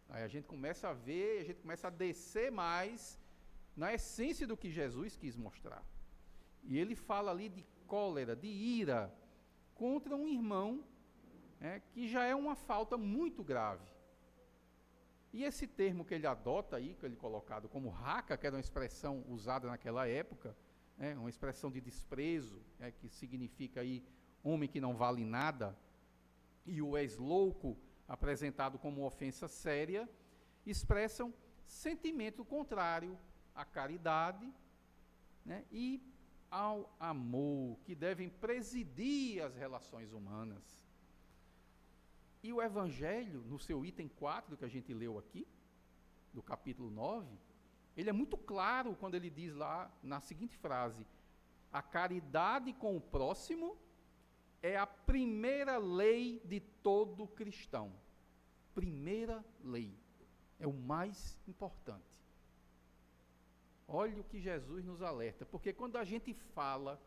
Aí a gente começa a ver, a gente começa a descer mais na essência do que Jesus quis mostrar. E ele fala ali de cólera, de ira, contra um irmão, que já é uma falta muito grave. E esse termo que ele adota aí, que ele colocado como raca, que era uma expressão usada naquela época, uma expressão de desprezo, que significa aí homem que não vale nada, e o ex-louco, apresentado como ofensa séria, expressam sentimento contrário à caridade, e ao amor, que devem presidir as relações humanas. E o Evangelho, no seu item 4, que a gente leu aqui, do capítulo 9, ele é muito claro quando ele diz lá, na seguinte frase: a caridade com o próximo é a primeira lei de todo cristão. Primeira lei. É o mais importante. Olha o que Jesus nos alerta, porque quando a gente fala,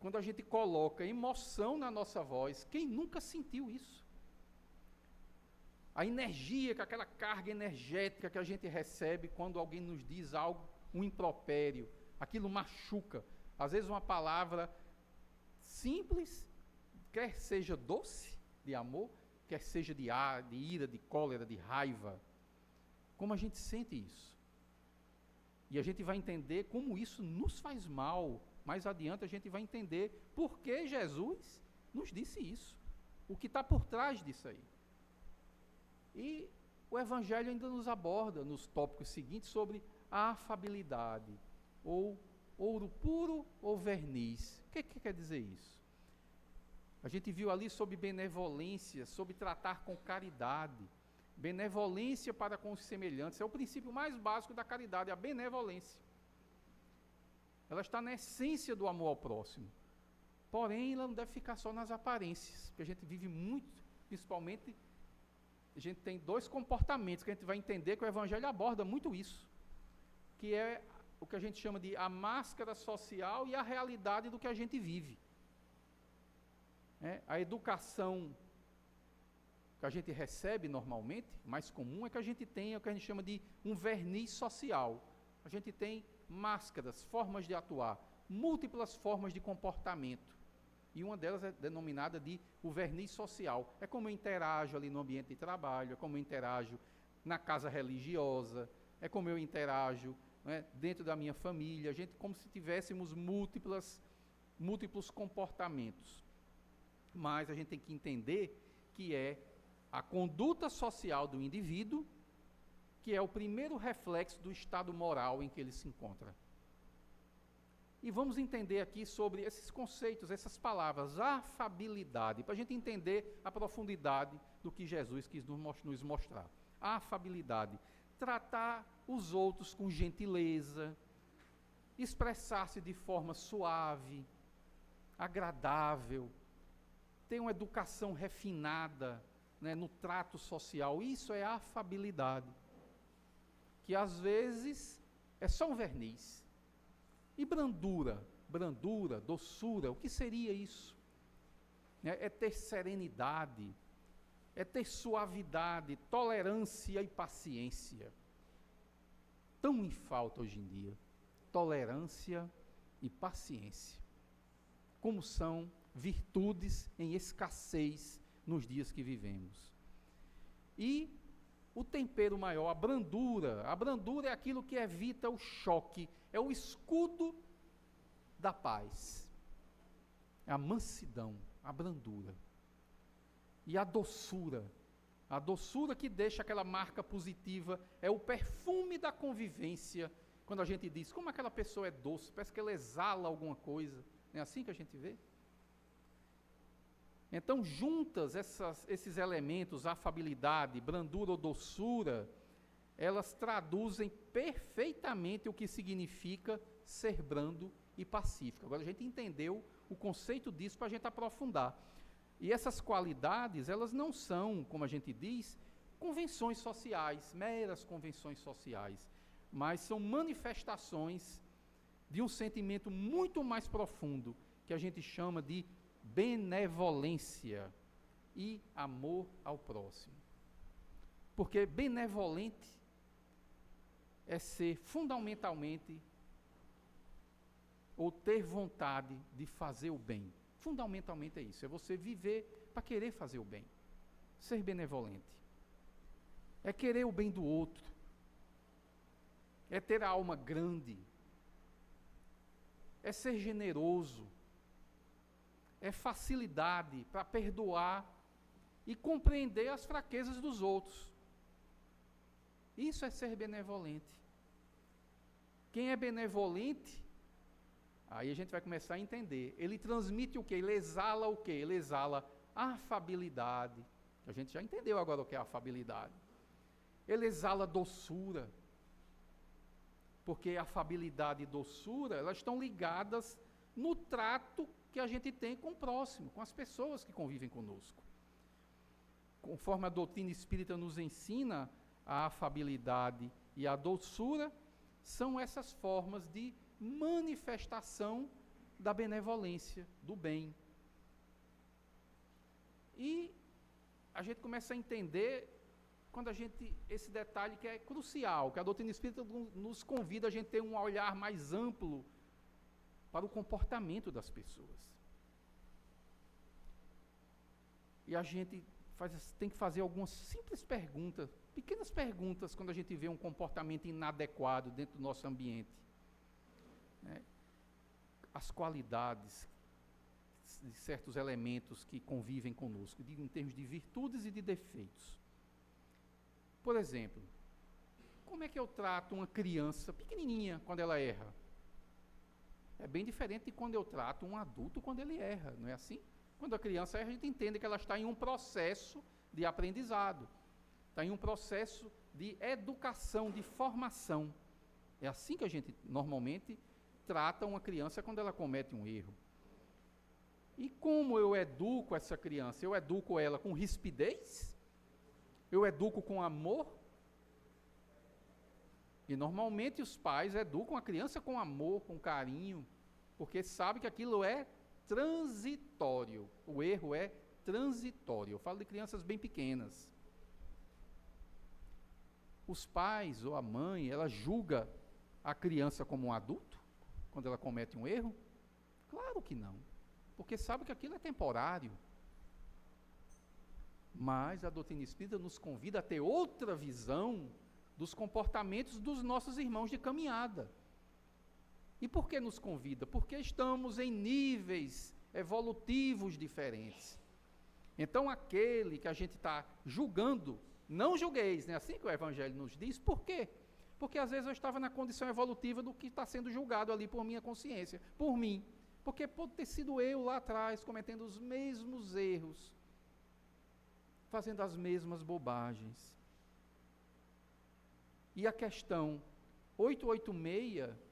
quando a gente coloca emoção na nossa voz, quem nunca sentiu isso? A energia, aquela carga energética que a gente recebe quando alguém nos diz algo, um impropério, aquilo machuca. Às vezes uma palavra simples, quer seja doce, de amor, quer seja de ira, de cólera, de raiva. Como a gente sente isso? E a gente vai entender como isso nos faz mal. Mais adiante a gente vai entender por que Jesus nos disse isso. O que está por trás disso aí. E o Evangelho ainda nos aborda nos tópicos seguintes sobre a afabilidade, ou ouro puro ou verniz. O que quer dizer isso? A gente viu ali sobre benevolência, sobre tratar com caridade. Benevolência para com os semelhantes é o princípio mais básico da caridade, a benevolência. Ela está na essência do amor ao próximo. Porém, ela não deve ficar só nas aparências, porque a gente vive muito, principalmente, a gente tem dois comportamentos que a gente vai entender que o Evangelho aborda muito isso, que é o que a gente chama de a máscara social e a realidade do que a gente vive. A educação que a gente recebe normalmente, mais comum, é que a gente tenha o que a gente chama de um verniz social. A gente tem máscaras, formas de atuar, múltiplas formas de comportamento. E uma delas é denominada de o verniz social. É como eu interajo ali no ambiente de trabalho, é como eu interajo na casa religiosa, é como eu interajo dentro da minha família. A gente, como se tivéssemos múltiplos comportamentos. Mas a gente tem que entender que é a conduta social do indivíduo que é o primeiro reflexo do estado moral em que ele se encontra. E vamos entender aqui sobre esses conceitos, essas palavras, afabilidade, para a gente entender a profundidade do que Jesus quis nos mostrar. Afabilidade, tratar os outros com gentileza, expressar-se de forma suave, agradável, ter uma educação refinada, no trato social. Isso é afabilidade, que às vezes é só um verniz. E brandura, doçura, o que seria isso? É ter serenidade, é ter suavidade, tolerância e paciência. Tão em falta hoje em dia, tolerância e paciência. Como são virtudes em escassez nos dias que vivemos. E o tempero maior, a brandura é aquilo que evita o choque, é o escudo da paz, é a mansidão, a brandura. E a doçura que deixa aquela marca positiva, é o perfume da convivência. Quando a gente diz, como aquela pessoa é doce, parece que ela exala alguma coisa, não é assim que a gente vê? Então, juntas esses elementos, afabilidade, brandura ou doçura, elas traduzem perfeitamente o que significa ser brando e pacífico. Agora, a gente entendeu o conceito disso para a gente aprofundar. E essas qualidades, elas não são, como a gente diz, convenções sociais, meras convenções sociais, mas são manifestações de um sentimento muito mais profundo, que a gente chama de benevolência e amor ao próximo. Porque benevolente é ser fundamentalmente ou ter vontade de fazer o bem. Fundamentalmente é isso, é você viver para querer fazer o bem. Ser benevolente é querer o bem do outro, é ter a alma grande, é ser generoso, é facilidade para perdoar e compreender as fraquezas dos outros. Isso é ser benevolente. Quem é benevolente, aí a gente vai começar a entender. Ele transmite o quê? Ele exala o quê? Ele exala afabilidade. A gente já entendeu agora o que é afabilidade. Ele exala doçura. Porque afabilidade e doçura, elas estão ligadas no trato que a gente tem com o próximo, com as pessoas que convivem conosco. Conforme a doutrina espírita nos ensina, a afabilidade e a doçura são essas formas de manifestação da benevolência, do bem. E a gente começa a entender quando esse detalhe que é crucial, que a doutrina espírita nos convida a gente ter um olhar mais amplo para o comportamento das pessoas. E a gente tem que fazer algumas simples perguntas, pequenas perguntas, quando a gente vê um comportamento inadequado dentro do nosso ambiente. As qualidades de certos elementos que convivem conosco, em termos de virtudes e de defeitos. Por exemplo, como é que eu trato uma criança pequenininha quando ela erra? É bem diferente de quando eu trato um adulto quando ele erra, não é assim? Quando a criança erra, a gente entende que ela está em um processo de aprendizado, está em um processo de educação, de formação. É assim que a gente normalmente trata uma criança quando ela comete um erro. E como eu educo essa criança? Eu educo ela com rispidez? Eu educo com amor? E normalmente os pais educam a criança com amor, com carinho, porque sabem que aquilo é transitório. O erro é transitório. Eu falo de crianças bem pequenas. Os pais ou a mãe, ela julga a criança como um adulto quando ela comete um erro? Claro que não, porque sabe que aquilo é temporário. Mas a doutrina espírita nos convida a ter outra visão dos comportamentos dos nossos irmãos de caminhada. E por que nos convida? Porque estamos em níveis evolutivos diferentes. Então, aquele que a gente está julgando, não julgueis, né? Assim que o Evangelho nos diz. Por quê? Porque às vezes eu estava na condição evolutiva do que está sendo julgado ali por minha consciência, por mim. Porque pode ter sido eu lá atrás, cometendo os mesmos erros, fazendo as mesmas bobagens. E a questão 886,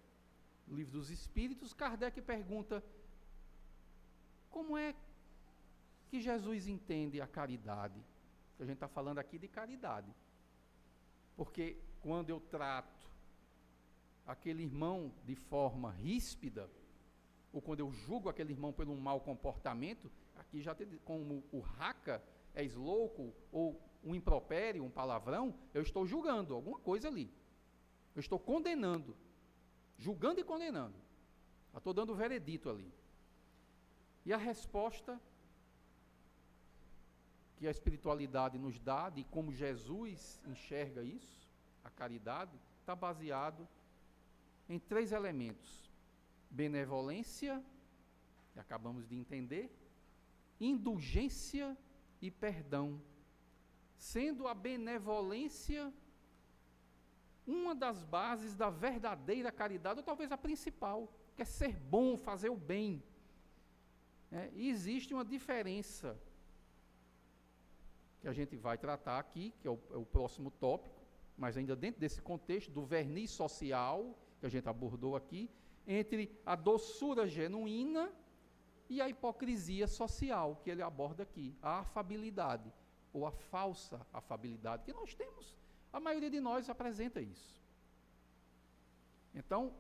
Livro dos Espíritos, Kardec pergunta: como é que Jesus entende a caridade? A gente está falando aqui de caridade. Porque quando eu trato aquele irmão de forma ríspida, ou quando eu julgo aquele irmão pelo mau comportamento, aqui já tem, como o raca é louco, ou um impropério, um palavrão, eu estou julgando alguma coisa ali. Eu estou condenando, julgando e condenando. Eu estou dando o veredito ali. E a resposta que a espiritualidade nos dá, de como Jesus enxerga isso, a caridade, está baseado em 3 elementos: benevolência, que acabamos de entender, indulgência e perdão. Sendo a benevolência uma das bases da verdadeira caridade, ou talvez a principal, que é ser bom, fazer o bem. E existe uma diferença que a gente vai tratar aqui, que é o próximo tópico, mas ainda dentro desse contexto do verniz social, que a gente abordou aqui, entre a doçura genuína e a hipocrisia social, que ele aborda aqui, a afabilidade, ou a falsa afabilidade, que nós temos. A maioria de nós apresenta isso. Então,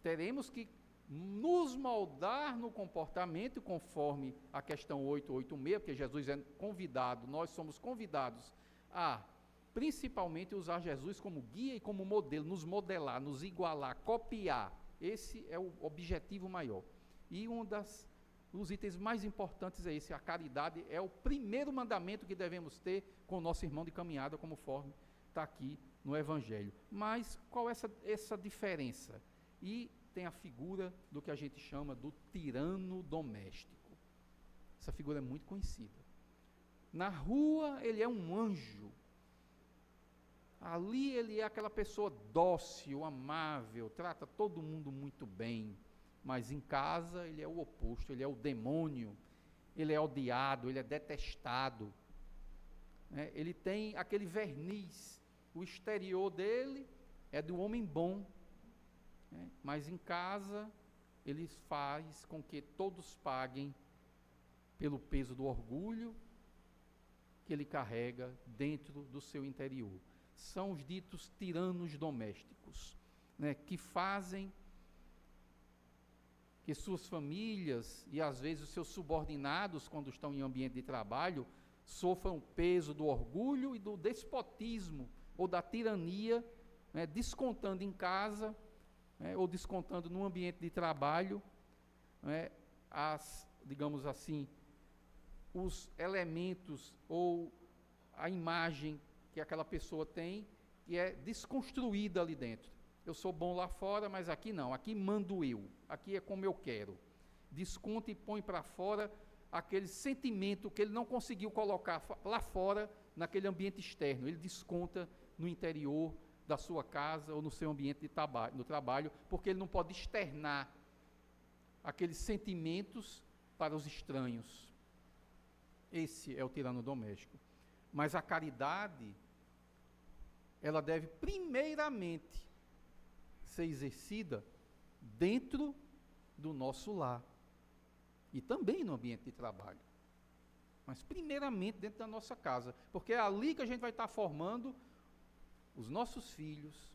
teremos que nos moldar no comportamento, conforme a questão 886, porque Jesus é convidado, nós somos convidados a, principalmente, usar Jesus como guia e como modelo, nos modelar, nos igualar, copiar. Esse é o objetivo maior. E os itens mais importantes é esse: a caridade é o primeiro mandamento que devemos ter com o nosso irmão de caminhada, conforme está aqui no Evangelho. Mas qual é essa diferença? E tem a figura do que a gente chama do tirano doméstico. Essa figura é muito conhecida. Na rua ele é um anjo. Ali ele é aquela pessoa dócil, amável, trata todo mundo muito bem. Mas em casa ele é o oposto, ele é o demônio, ele é odiado, ele é detestado. Ele tem aquele verniz, o exterior dele é do homem bom, mas em casa ele faz com que todos paguem pelo peso do orgulho que ele carrega dentro do seu interior. São os ditos tiranos domésticos, que fazem que suas famílias e às vezes os seus subordinados, quando estão em ambiente de trabalho, sofram o peso do orgulho e do despotismo ou da tirania, descontando em casa, ou descontando no ambiente de trabalho, digamos assim, os elementos ou a imagem que aquela pessoa tem, que é desconstruída ali dentro. Eu sou bom lá fora, mas aqui não, aqui mando eu, aqui é como eu quero. Desconta e põe para fora aquele sentimento que ele não conseguiu colocar lá fora, naquele ambiente externo. Ele desconta no interior da sua casa ou no seu ambiente no trabalho, porque ele não pode externar aqueles sentimentos para os estranhos. Esse é o tirano doméstico. Mas a caridade, ela deve primeiramente ser exercida dentro do nosso lar e também no ambiente de trabalho, mas primeiramente dentro da nossa casa, porque é ali que a gente vai estar formando os nossos filhos,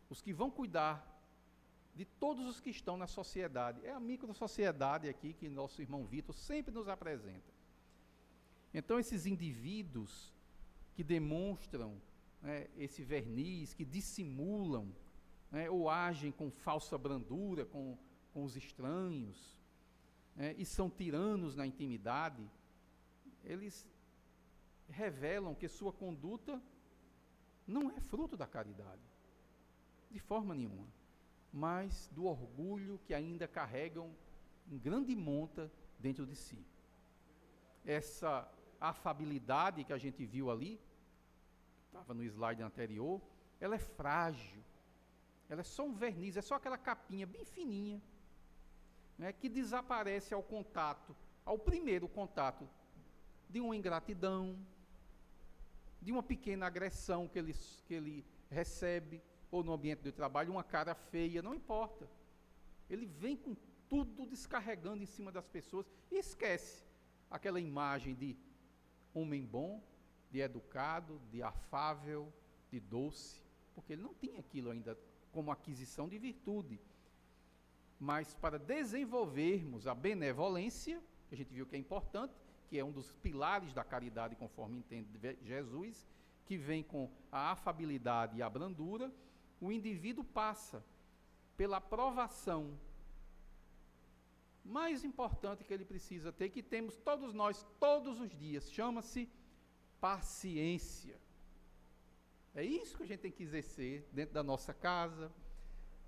os que vão cuidar de todos os que estão na sociedade. É a micro-sociedade aqui que nosso irmão Vitor sempre nos apresenta. Então esses indivíduos que demonstram esse verniz, que dissimulam, ou agem com falsa brandura com os estranhos, e são tiranos na intimidade, eles revelam que sua conduta não é fruto da caridade, de forma nenhuma, mas do orgulho que ainda carregam em grande monta dentro de si. Essa afabilidade que a gente viu ali, estava no slide anterior, ela é frágil, ela é só um verniz, é só aquela capinha bem fininha, que desaparece ao primeiro contato de uma ingratidão, de uma pequena agressão que ele recebe, ou no ambiente do trabalho, uma cara feia, não importa. Ele vem com tudo descarregando em cima das pessoas e esquece aquela imagem de homem bom, de educado, de afável, de doce, porque ele não tinha aquilo ainda como aquisição de virtude. Mas para desenvolvermos a benevolência, que a gente viu que é importante, que é um dos pilares da caridade, conforme entende Jesus, que vem com a afabilidade e a brandura, o indivíduo passa pela provação mais importante que ele precisa ter, que temos todos nós, todos os dias, chama-se paciência. É isso que a gente tem que exercer dentro da nossa casa,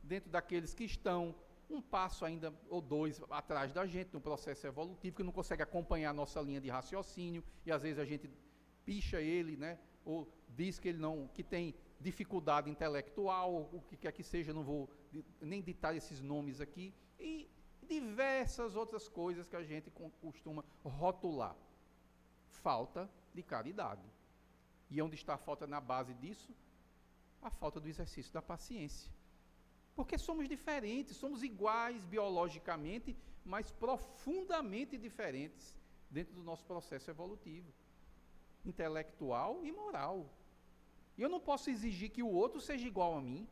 dentro daqueles que estão um passo ainda ou dois atrás da gente, no processo evolutivo, que não consegue acompanhar a nossa linha de raciocínio, e às vezes a gente picha ele, ou diz que ele que tem dificuldade intelectual, ou o que quer que seja, não vou nem ditar esses nomes aqui, e diversas outras coisas que a gente costuma rotular. Falta de caridade. E onde está a falta na base disso? A falta do exercício da paciência. Porque somos diferentes, somos iguais biologicamente, mas profundamente diferentes dentro do nosso processo evolutivo, intelectual e moral. E eu não posso exigir que o outro seja igual a mim.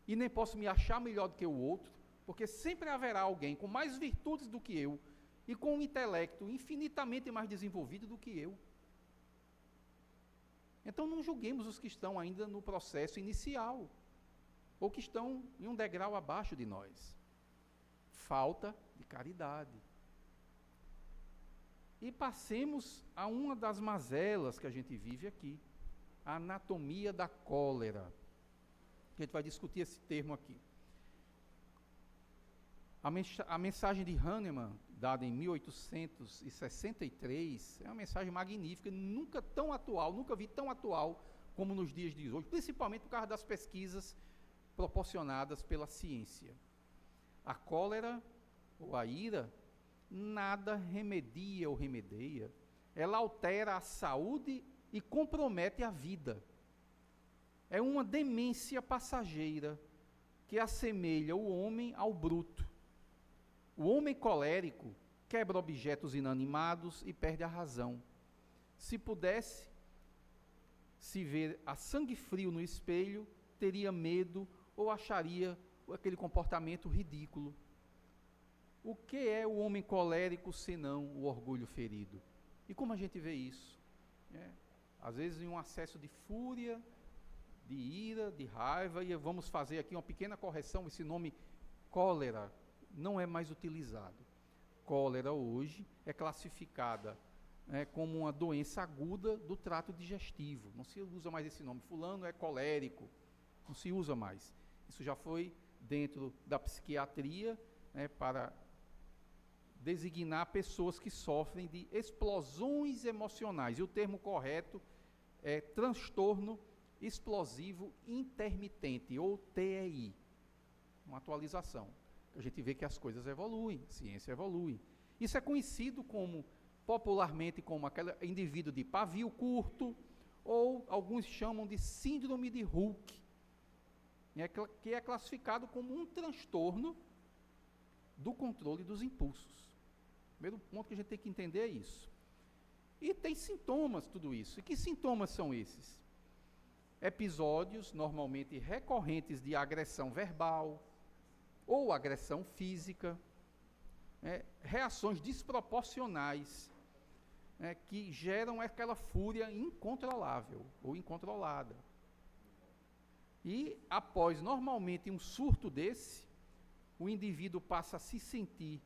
e nem posso me achar melhor do que o outro, porque sempre haverá alguém com mais virtudes do que eu e com um intelecto infinitamente mais desenvolvido do que eu. Então não julguemos os que estão ainda no processo inicial, ou que estão em um degrau abaixo de nós. Falta de caridade. E passemos a uma das mazelas que a gente vive aqui, a anatomia da cólera. A gente vai discutir esse termo aqui. A mensagem de Hahnemann, dada em 1863, é uma mensagem magnífica, nunca tão atual, nunca vi tão atual como nos dias de hoje, principalmente por causa das pesquisas proporcionadas pela ciência. A cólera, ou a ira, nada remedia ou remedeia. Ela altera a saúde e compromete a vida. É uma demência passageira que assemelha o homem ao bruto. O homem colérico quebra objetos inanimados e perde a razão. Se pudesse se ver a sangue frio no espelho, teria medo ou acharia aquele comportamento ridículo. O que é o homem colérico senão o orgulho ferido? E como a gente vê isso? Às vezes em um acesso de fúria, de ira, de raiva, e vamos fazer aqui uma pequena correção, esse nome cólera não é mais utilizado. Cólera hoje é classificada como uma doença aguda do trato digestivo. Não se usa mais esse nome. Fulano é colérico. Não se usa mais. Isso já foi dentro da psiquiatria, para designar pessoas que sofrem de explosões emocionais. E o termo correto é transtorno explosivo intermitente, ou TEI. Uma atualização. A gente vê que as coisas evoluem, a ciência evolui. Isso é conhecido popularmente como aquele indivíduo de pavio curto, ou alguns chamam de síndrome de Hulk, que é classificado como um transtorno do controle dos impulsos. O primeiro ponto que a gente tem que entender é isso. E tem sintomas tudo isso. E que sintomas são esses? Episódios normalmente recorrentes de agressão verbal ou agressão física, reações desproporcionais, que geram aquela fúria incontrolável ou incontrolada. E após normalmente um surto desse, o indivíduo passa a se sentir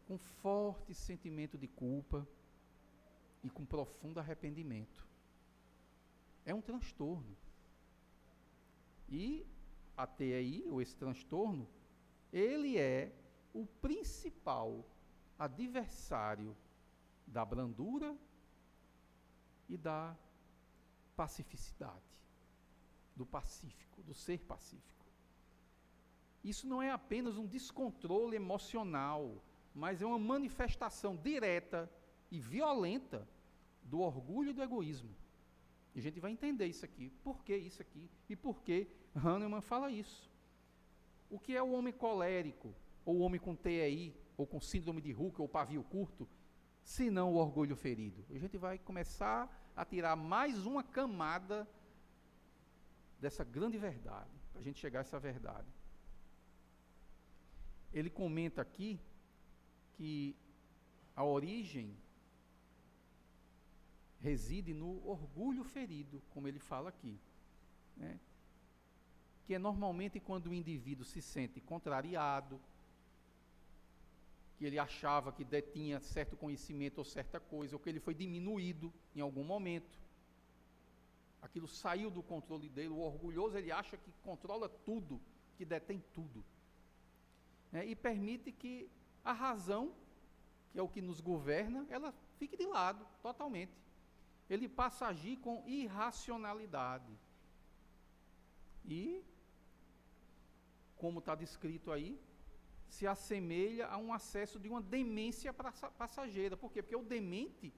com forte sentimento de culpa e com profundo arrependimento. É um transtorno. E a TEI, ou esse transtorno, ele é o principal adversário da brandura e da pacificidade, do pacífico, do ser pacífico. Isso não é apenas um descontrole emocional, mas é uma manifestação direta e violenta do orgulho e do egoísmo. E a gente vai entender isso aqui, por que isso aqui, e por que Hahnemann fala isso. O que é o homem colérico, ou o homem com TEI, ou com síndrome de Hulk, ou pavio curto, se não o orgulho ferido? E a gente vai começar a tirar mais uma camada dessa grande verdade, para a gente chegar a essa verdade. Ele comenta aqui que a origem reside no orgulho ferido, como ele fala aqui, que é normalmente quando o indivíduo se sente contrariado, que ele achava que detinha certo conhecimento ou certa coisa, ou que ele foi diminuído em algum momento, aquilo saiu do controle dele. O orgulhoso, ele acha que controla tudo, que detém tudo, e permite que a razão, que é o que nos governa, ela fique de lado totalmente. Ele passa a agir com irracionalidade. E, como está descrito aí, se assemelha a um acesso de uma demência passageira. Por quê? Porque o demente,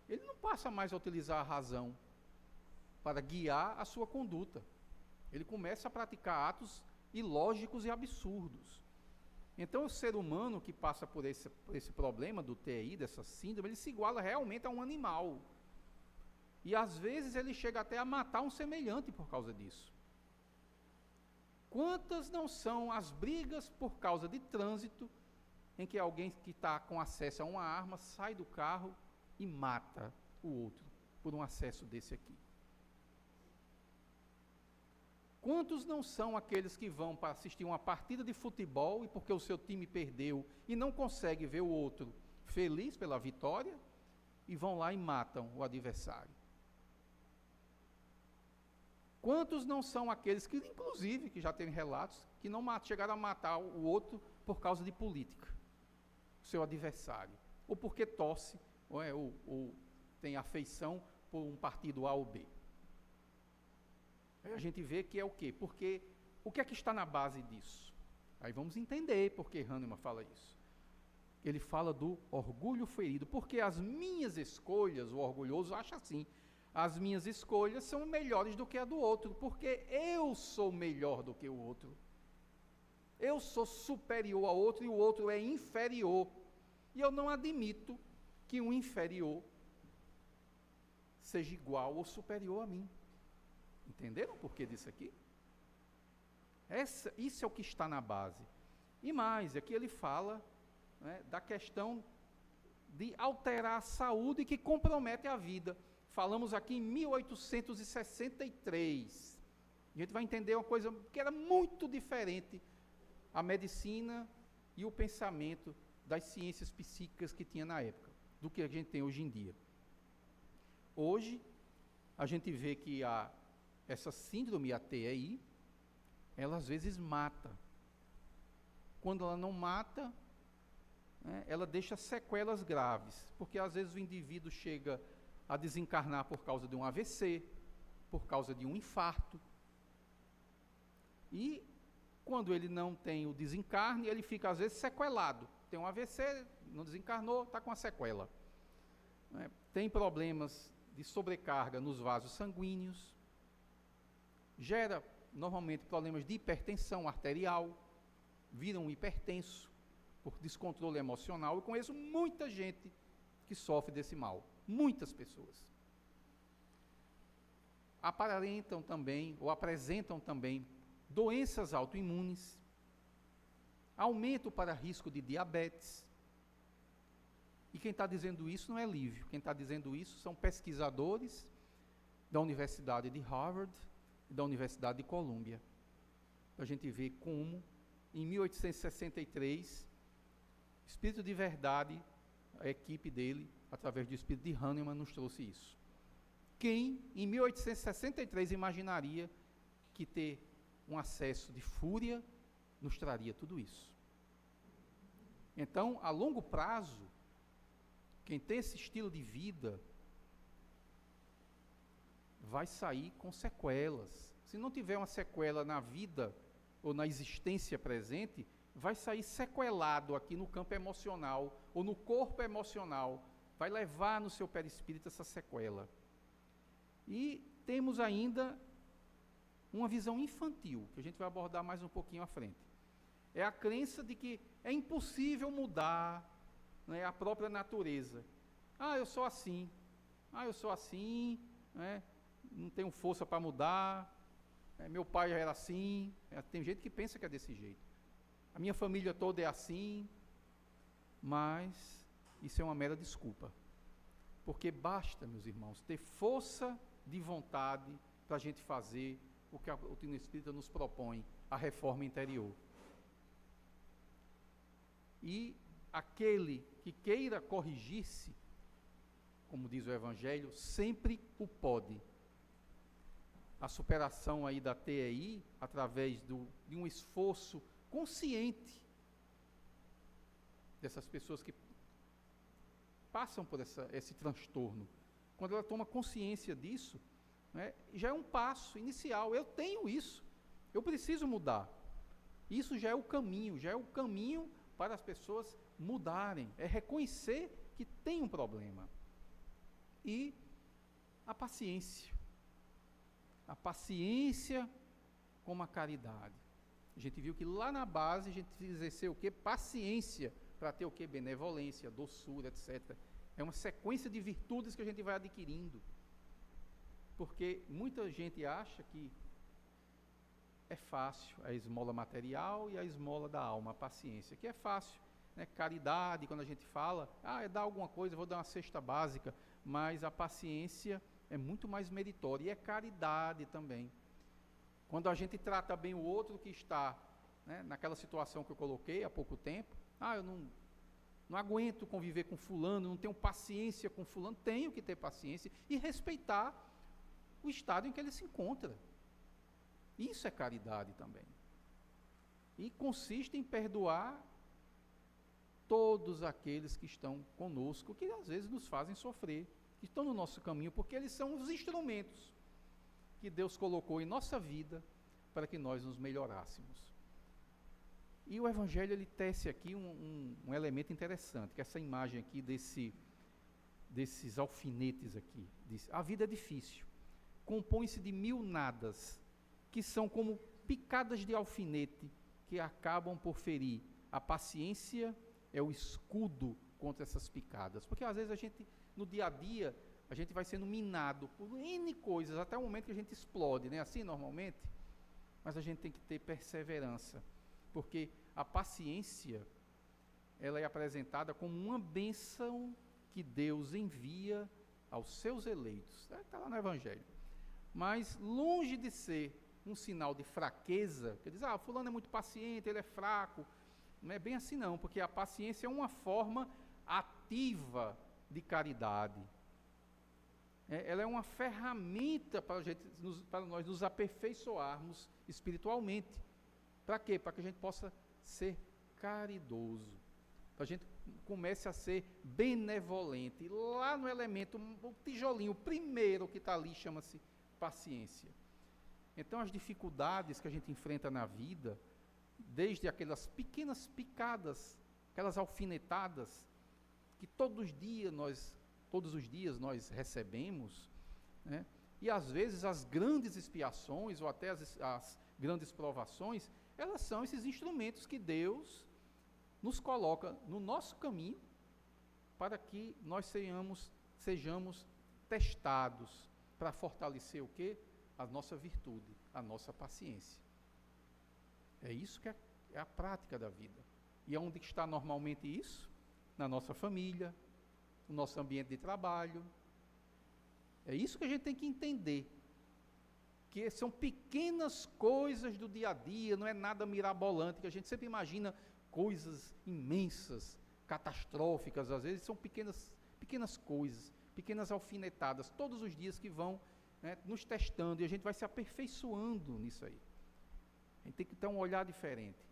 ele não passa mais a utilizar a razão para guiar a sua conduta. Ele começa a praticar atos ilógicos e absurdos. Então, o ser humano que passa por esse problema do TI, dessa síndrome, ele se iguala realmente a um animal. E, às vezes, ele chega até a matar um semelhante por causa disso. Quantas não são as brigas por causa de trânsito, em que alguém que está com acesso a uma arma sai do carro e mata o outro por um acesso desse aqui? Quantos não são aqueles que vão para assistir uma partida de futebol e porque o seu time perdeu e não consegue ver o outro feliz pela vitória e vão lá e matam o adversário? Quantos não são aqueles que, inclusive, que já teve relatos, que não chegaram a matar o outro por causa de política, o seu adversário, ou porque torce, ou tem afeição por um partido A ou B? Aí a gente vê que é o quê? Porque o que é que está na base disso? Aí vamos entender por que Hahnemann fala isso. Ele fala do orgulho ferido, porque as minhas escolhas, o orgulhoso acha assim, as minhas escolhas são melhores do que a do outro, porque eu sou melhor do que o outro. Eu sou superior ao outro e o outro é inferior. E eu não admito que um inferior seja igual ou superior a mim. Entenderam o porquê disso aqui? Isso é o que está na base. E mais, aqui ele fala, né, da questão de alterar a saúde que compromete a vida. Falamos aqui em 1863. A gente vai entender uma coisa que era muito diferente, a medicina e o pensamento das ciências psíquicas que tinha na época, do que a gente tem hoje em dia. Hoje, a gente vê que essa síndrome, a TEI, ela às vezes mata. Quando ela não mata, né, ela deixa sequelas graves, porque às vezes o indivíduo chega a desencarnar por causa de um AVC, por causa de um infarto. E quando ele não tem o desencarne, ele fica às vezes sequelado. Tem um AVC, não desencarnou, está com a sequela. Né? Tem problemas de sobrecarga nos vasos sanguíneos, gera normalmente problemas de hipertensão arterial, vira um hipertenso por descontrole emocional. Eu conheço muita gente que sofre desse mal, muitas pessoas. Aparentam também, ou apresentam também, doenças autoimunes, aumento para risco de diabetes. E quem está dizendo isso não é Lívio, quem está dizendo isso são pesquisadores da Universidade de Harvard e da Universidade de Colômbia. A gente vê como, em 1863, Espírito de Verdade, a equipe dele, através do Espírito de Hahnemann, nos trouxe isso. Quem, em 1863, imaginaria que ter um acesso de fúria nos traria tudo isso? Então, a longo prazo, quem tem esse estilo de vida vai sair com sequelas. Se não tiver uma sequela na vida ou na existência presente, vai sair sequelado aqui no campo emocional ou no corpo emocional, vai levar no seu perispírito essa sequela. E temos ainda uma visão infantil, que a gente vai abordar mais um pouquinho à frente. É a crença de que é impossível mudar, né, a própria natureza. Eu sou assim, né, não tenho força para mudar, meu pai já era assim. Tem gente que pensa que é desse jeito. A minha família toda é assim, mas isso é uma mera desculpa. Porque basta, meus irmãos, ter força de vontade para a gente fazer o que a doutrina espírita nos propõe, a reforma interior. E aquele que queira corrigir-se, como diz o Evangelho, sempre o pode. A superação aí da TEI, através de um esforço consciente dessas pessoas que passam por esse transtorno. Quando ela toma consciência disso, né, já é um passo inicial. Eu tenho isso, eu preciso mudar. Isso já é o caminho para as pessoas mudarem, é reconhecer que tem um problema. E a paciência como a caridade. A gente viu que lá na base a gente precisa exercer o quê? Paciência, para ter o quê? Benevolência, doçura, etc. É uma sequência de virtudes que a gente vai adquirindo. Porque muita gente acha que é fácil, a esmola material e a esmola da alma, a paciência, que é fácil, né? Caridade, quando a gente fala, é dar alguma coisa, vou dar uma cesta básica, mas a paciência é muito mais meritória, e é caridade também. Quando a gente trata bem o outro que está, né, naquela situação que eu coloquei há pouco tempo, eu não aguento conviver com fulano, não tenho paciência com fulano, tenho que ter paciência e respeitar o estado em que ele se encontra. Isso é caridade também. E consiste em perdoar todos aqueles que estão conosco, que às vezes nos fazem sofrer, que estão no nosso caminho, porque eles são os instrumentos que Deus colocou em nossa vida para que nós nos melhorássemos. E o Evangelho, ele tece aqui um elemento interessante, que é essa imagem aqui desses alfinetes aqui. Diz, a vida é difícil, compõe-se de 1000 nadas, que são como picadas de alfinete, que acabam por ferir. A paciência é o escudo contra essas picadas, porque às vezes a gente, no dia a dia, a gente vai sendo minado por N coisas, até o momento que a gente explode, né? Assim normalmente, mas a gente tem que ter perseverança, porque a paciência, ela é apresentada como uma bênção que Deus envia aos seus eleitos, está lá no Evangelho, mas longe de ser um sinal de fraqueza, que diz, fulano é muito paciente, ele é fraco, não é bem assim não, porque a paciência é uma forma ativa de caridade, ela é uma ferramenta para nós nos aperfeiçoarmos espiritualmente. Para quê? Para que a gente possa ser caridoso, para a gente comece a ser benevolente. E lá no elemento, o tijolinho, o primeiro que está ali, chama-se paciência. Então, as dificuldades que a gente enfrenta na vida, desde aquelas pequenas picadas, aquelas alfinetadas, que todos os dias nós recebemos, né? E às vezes as grandes expiações ou até as grandes provações, elas são esses instrumentos que Deus nos coloca no nosso caminho para que nós sejamos testados para fortalecer o quê? A nossa virtude, a nossa paciência. É isso que é a prática da vida. E onde está normalmente isso? Na nossa família, no nosso ambiente de trabalho. É isso que a gente tem que entender, que são pequenas coisas do dia a dia, não é nada mirabolante, que a gente sempre imagina coisas imensas, catastróficas, às vezes são pequenas coisas, pequenas alfinetadas, todos os dias que vão, né, nos testando, e a gente vai se aperfeiçoando nisso aí. A gente tem que ter um olhar diferente.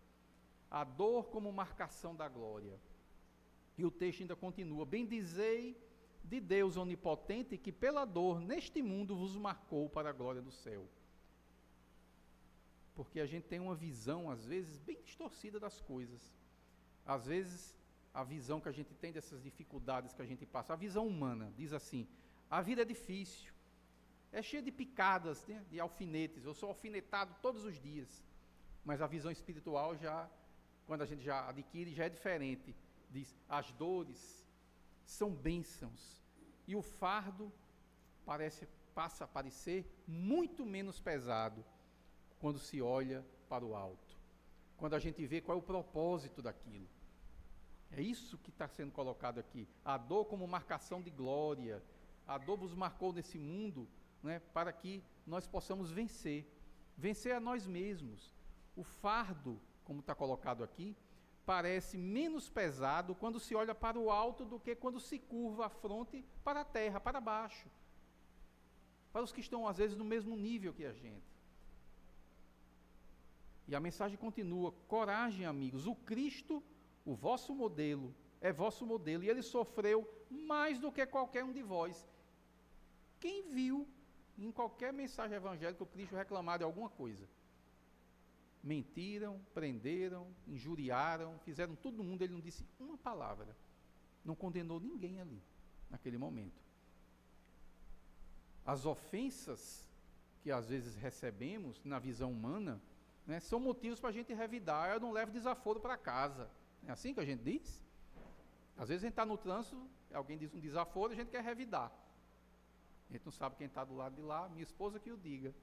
A dor como marcação da glória. E o texto ainda continua, bendizei de Deus onipotente, que pela dor neste mundo vos marcou para a glória do céu. Porque a gente tem uma visão, às vezes, bem distorcida das coisas. Às vezes, a visão que a gente tem dessas dificuldades que a gente passa, a visão humana, diz assim, a vida é difícil, é cheia de picadas, né, de alfinetes, eu sou alfinetado todos os dias. Mas a visão espiritual quando a gente já adquire, já é diferente. Diz, as dores são bênçãos, e o fardo passa a parecer muito menos pesado quando se olha para o alto, quando a gente vê qual é o propósito daquilo. É isso que está sendo colocado aqui, a dor como marcação de glória. A dor vos marcou nesse mundo, né, para que nós possamos vencer a nós mesmos. O fardo, como está colocado aqui, parece menos pesado quando se olha para o alto do que quando se curva a fronte para a terra, para baixo. Para os que estão, às vezes, no mesmo nível que a gente. E a mensagem continua, coragem, amigos, o Cristo, o vosso modelo, é vosso modelo, e ele sofreu mais do que qualquer um de vós. Quem viu em qualquer mensagem evangélica o Cristo reclamar de alguma coisa? Mentiram, prenderam, injuriaram, fizeram tudo no mundo, ele não disse uma palavra, não condenou ninguém ali, naquele momento. As ofensas que às vezes recebemos na visão humana, né, são motivos para a gente revidar. Eu não levo desaforo para casa, é assim que a gente diz? Às vezes a gente está no trânsito, alguém diz um desaforo, a gente quer revidar, a gente não sabe quem está do lado de lá, minha esposa que o diga.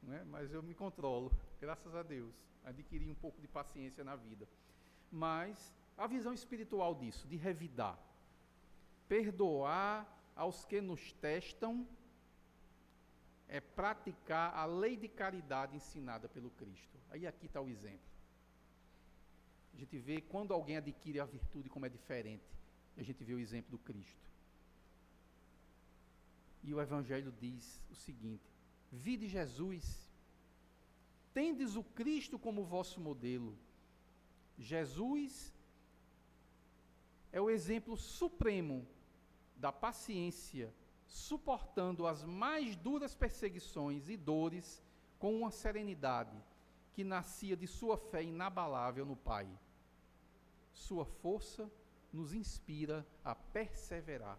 né? Mas eu me controlo, graças a Deus. Adquiri um pouco de paciência na vida. Mas a visão espiritual disso, de revidar, perdoar aos que nos testam, é praticar a lei de caridade ensinada pelo Cristo. Aí aqui está o exemplo. A gente vê quando alguém adquire a virtude como é diferente. A gente vê o exemplo do Cristo. E o Evangelho diz o seguinte: vide Jesus, tendes o Cristo como vosso modelo. Jesus é o exemplo supremo da paciência, suportando as mais duras perseguições e dores com uma serenidade que nascia de sua fé inabalável no Pai. Sua força nos inspira a perseverar.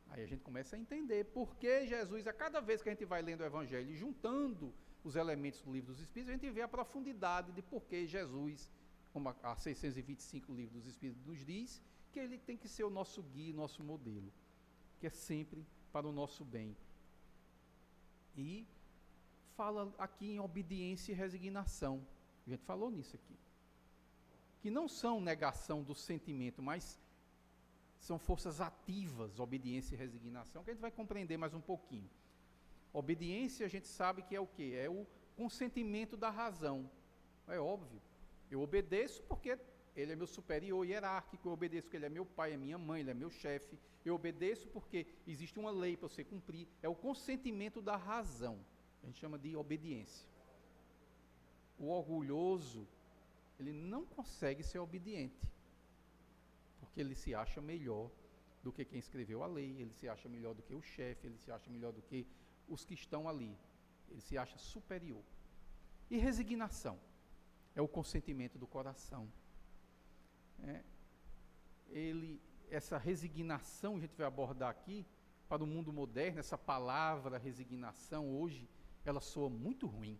Aí a gente começa a entender por que Jesus, a cada vez que a gente vai lendo o Evangelho e juntando os elementos do Livro dos Espíritos, a gente vê a profundidade de por que Jesus, como a 625 Livro dos Espíritos nos diz, que ele tem que ser o nosso guia, nosso modelo, que é sempre para o nosso bem. E fala aqui em obediência e resignação. A gente falou nisso aqui. Que não são negação do sentimento, mas são forças ativas, obediência e resignação, que a gente vai compreender mais um pouquinho. Obediência, a gente sabe que é o quê? É o consentimento da razão. É óbvio. Eu obedeço porque ele é meu superior hierárquico, eu obedeço porque ele é meu pai, é minha mãe, ele é meu chefe. Eu obedeço porque existe uma lei para você cumprir. É o consentimento da razão. A gente chama de obediência. O orgulhoso, ele não consegue ser obediente, porque ele se acha melhor do que quem escreveu a lei, ele se acha melhor do que o chefe, ele se acha melhor do que os que estão ali. Ele se acha superior. E resignação é o consentimento do coração. Essa resignação a gente vai abordar aqui para o mundo moderno. Essa palavra resignação hoje ela soa muito ruim,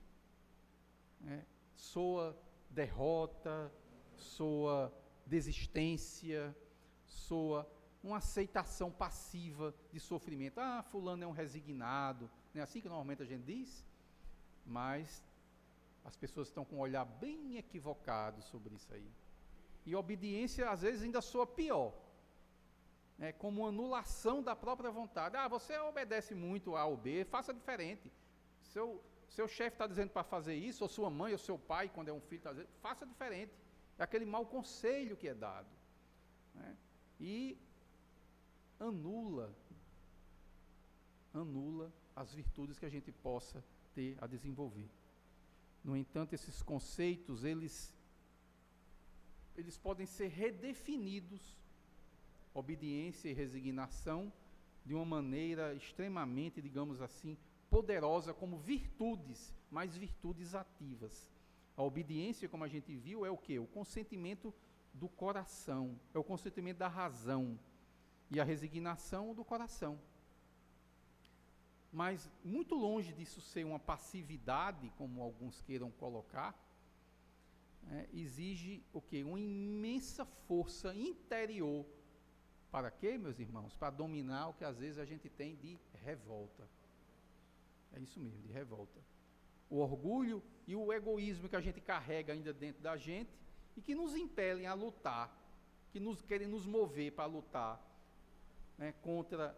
soa derrota, soa desistência, soa uma aceitação passiva de sofrimento. Ah, fulano é um resignado, não é assim que normalmente a gente diz? Mas as pessoas estão com um olhar bem equivocado sobre isso aí. E obediência às vezes ainda soa pior, como uma anulação da própria vontade. Ah, você obedece muito A ou B, faça diferente. Seu chefe está dizendo para fazer isso, ou sua mãe, ou seu pai, quando é um filho, está dizendo, faça diferente. É aquele mau conselho que é dado. E anula as virtudes que a gente possa ter a desenvolver. No entanto, esses conceitos, eles podem ser redefinidos, obediência e resignação, de uma maneira extremamente, digamos assim, poderosa, como virtudes, mas virtudes ativas. A obediência, como a gente viu, é o quê? O consentimento do coração, é o consentimento da razão, e a resignação do coração. Mas, muito longe disso ser uma passividade, como alguns queiram colocar, exige o quê? Uma imensa força interior. Para quê, meus irmãos? Para dominar o que às vezes a gente tem de revolta. É isso mesmo, de revolta. O orgulho e o egoísmo que a gente carrega ainda dentro da gente e que nos impelem a lutar, que querem nos mover para lutar, contra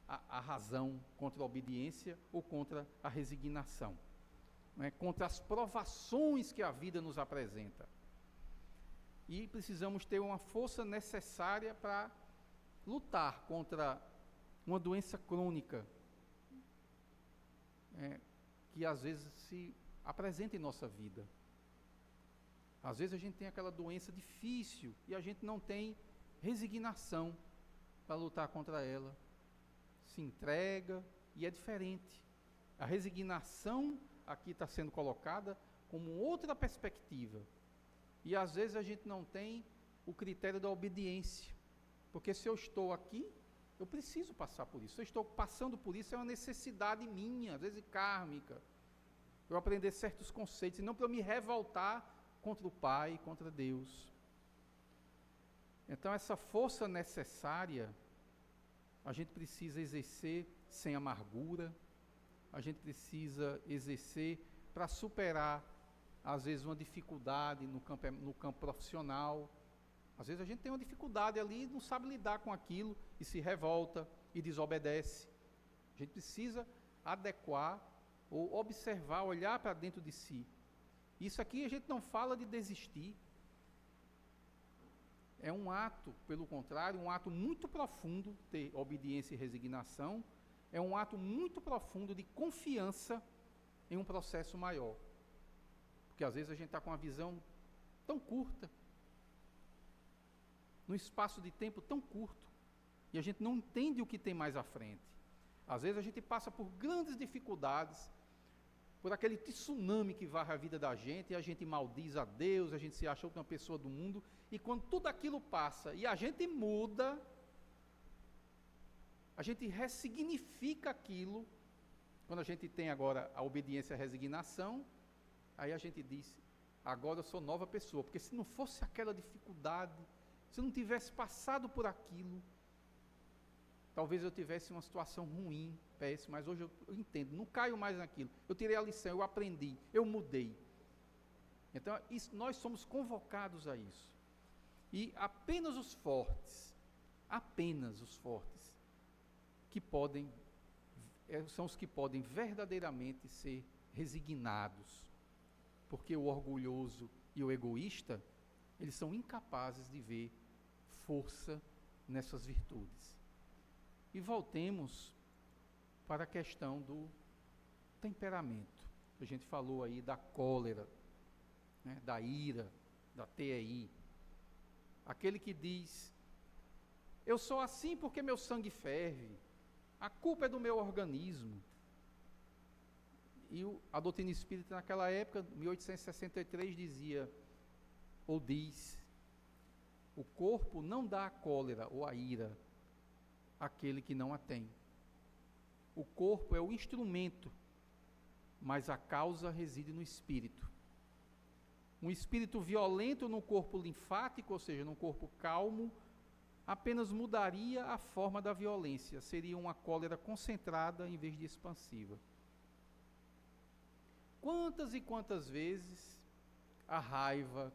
a razão, contra a obediência ou contra a resignação, contra as provações que a vida nos apresenta. E precisamos ter uma força necessária para lutar contra uma doença crônica, que às vezes se apresenta em nossa vida. Às vezes a gente tem aquela doença difícil e a gente não tem resignação para lutar contra ela. Se entrega e é diferente. A resignação aqui está sendo colocada como outra perspectiva. E às vezes a gente não tem o critério da obediência. Porque se eu estou aqui, eu preciso passar por isso. Se eu estou passando por isso, é uma necessidade minha, às vezes kármica. Eu aprender certos conceitos, e não para eu me revoltar contra o Pai, contra Deus. Então, essa força necessária, a gente precisa exercer sem amargura, a gente precisa exercer para superar, às vezes, uma dificuldade no campo profissional. Às vezes a gente tem uma dificuldade ali, não sabe lidar com aquilo, e se revolta, e desobedece. A gente precisa adequar, ou observar, olhar para dentro de si. Isso aqui a gente não fala de desistir. É um ato, pelo contrário, um ato muito profundo, ter obediência e resignação, é um ato muito profundo de confiança em um processo maior. Porque às vezes a gente está com uma visão tão curta, num espaço de tempo tão curto, e a gente não entende o que tem mais à frente. Às vezes a gente passa por grandes dificuldades, por aquele tsunami que varre a vida da gente, e a gente maldiz a Deus, a gente se acha uma pessoa do mundo, e quando tudo aquilo passa e a gente muda, a gente ressignifica aquilo. Quando a gente tem agora a obediência e a resignação, aí a gente diz, agora eu sou nova pessoa, porque se não fosse aquela dificuldade, se eu não tivesse passado por aquilo, talvez eu tivesse uma situação ruim, péssima, mas hoje eu entendo, não caio mais naquilo. Eu tirei a lição, eu aprendi, eu mudei. Então, nós somos convocados a isso. E apenas os fortes, que podem, são os que podem verdadeiramente ser resignados. Porque o orgulhoso e o egoísta, eles são incapazes de ver força nessas virtudes. E voltemos para a questão do temperamento. A gente falou aí da cólera, né, da ira, da TEI. Aquele que diz, eu sou assim porque meu sangue ferve, a culpa é do meu organismo. E a doutrina espírita naquela época, 1863, dizia, ou diz, o corpo não dá a cólera ou a ira àquele que não a tem. O corpo é o instrumento, mas a causa reside no espírito. Um espírito violento no corpo linfático, ou seja, num corpo calmo, apenas mudaria a forma da violência, seria uma cólera concentrada em vez de expansiva. Quantas e quantas vezes a raiva,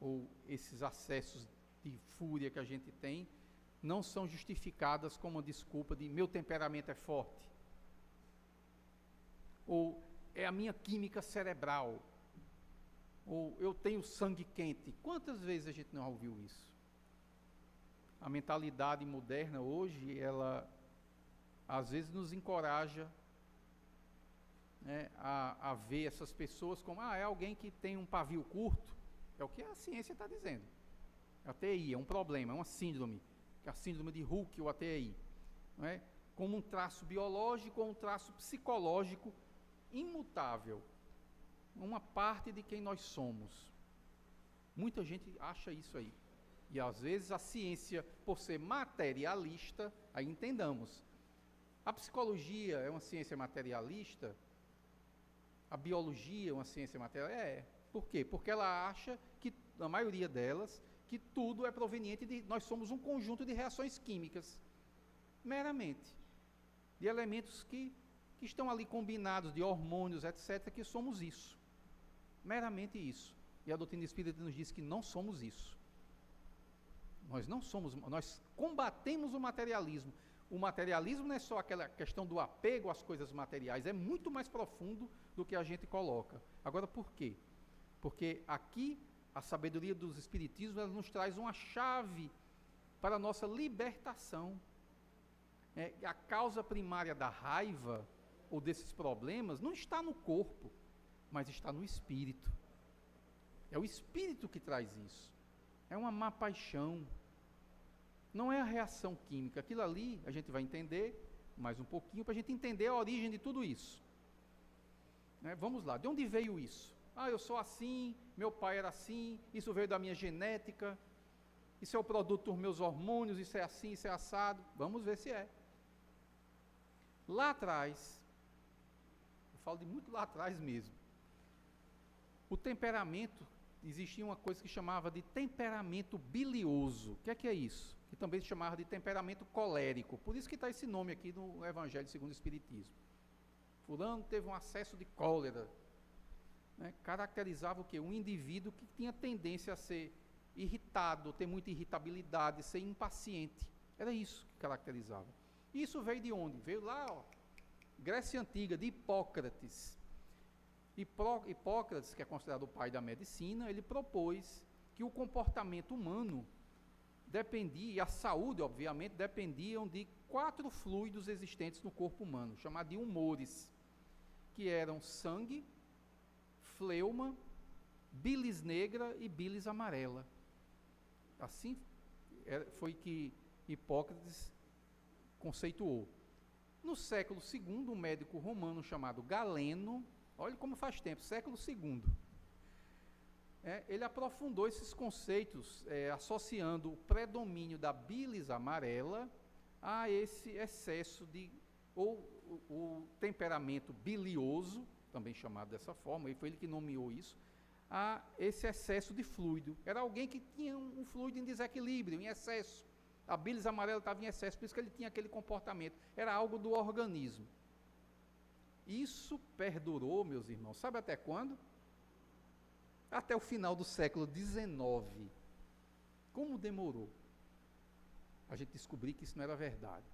ou esses acessos de fúria que a gente tem, não são justificadas como uma desculpa de meu temperamento é forte, ou é a minha química cerebral, ou eu tenho sangue quente. Quantas vezes a gente não ouviu isso? A mentalidade moderna hoje, ela às vezes nos encoraja, né, a ver essas pessoas como, é alguém que tem um pavio curto. É o que a ciência está dizendo. A TI é um problema, é uma síndrome, que é a síndrome de Hulk ou a TI, não é? Como um traço biológico ou um traço psicológico imutável, uma parte de quem nós somos. Muita gente acha isso aí. E às vezes a ciência, por ser materialista, aí entendamos, a psicologia é uma ciência materialista, a biologia é uma ciência materialista, Por quê? Porque ela acha que, na maioria delas, que tudo é proveniente de, nós somos um conjunto de reações químicas, meramente, de elementos que estão ali combinados, de hormônios, etc., que somos isso, meramente isso. E a doutrina espírita nos diz que não somos isso. Nós não somos, nós combatemos o materialismo. O materialismo não é só aquela questão do apego às coisas materiais, é muito mais profundo do que a gente coloca. Agora, por quê? Porque aqui, a sabedoria dos espiritismos, ela nos traz uma chave para a nossa libertação. A causa primária da raiva, ou desses problemas, não está no corpo, mas está no espírito. É o espírito que traz isso. É uma má paixão. Não é a reação química. Aquilo ali, a gente vai entender mais um pouquinho, para a gente entender a origem de tudo isso. Vamos lá, de onde veio isso? Eu sou assim, meu pai era assim, isso veio da minha genética, isso é o produto dos meus hormônios, isso é assim, isso é assado. Vamos ver se é. Lá atrás, eu falo de muito lá atrás mesmo, o temperamento, existia uma coisa que chamava de temperamento bilioso. O que é isso? Que também se chamava de temperamento colérico. Por isso que está esse nome aqui no Evangelho segundo o Espiritismo. fulano teve um acesso de cólera. Né? Caracterizava o quê? Um indivíduo que tinha tendência a ser irritado, ter muita irritabilidade, ser impaciente. Era isso que caracterizava. Isso veio de onde? Veio lá, ó, Grécia Antiga, de Hipócrates. Hipócrates, que é considerado o pai da medicina, ele propôs que o comportamento humano dependia, e a saúde, obviamente, dependiam de 4 fluidos existentes no corpo humano, chamados de humores, que eram sangue, fleuma, bilis negra e bilis amarela. Assim foi que Hipócrates conceituou. No século II, um médico romano chamado Galeno, olha como faz tempo, século II, ele aprofundou esses conceitos, associando o predomínio da bilis amarela a esse excesso ou o temperamento bilioso, também chamado dessa forma, e foi ele que nomeou isso, a esse excesso de fluido. Era alguém que tinha um fluido em desequilíbrio, em excesso. A bilis amarela estava em excesso, por isso que ele tinha aquele comportamento. Era algo do organismo. Isso perdurou, meus irmãos, sabe até quando? Até o final do século XIX. Como demorou? A gente descobrir que isso não era verdade.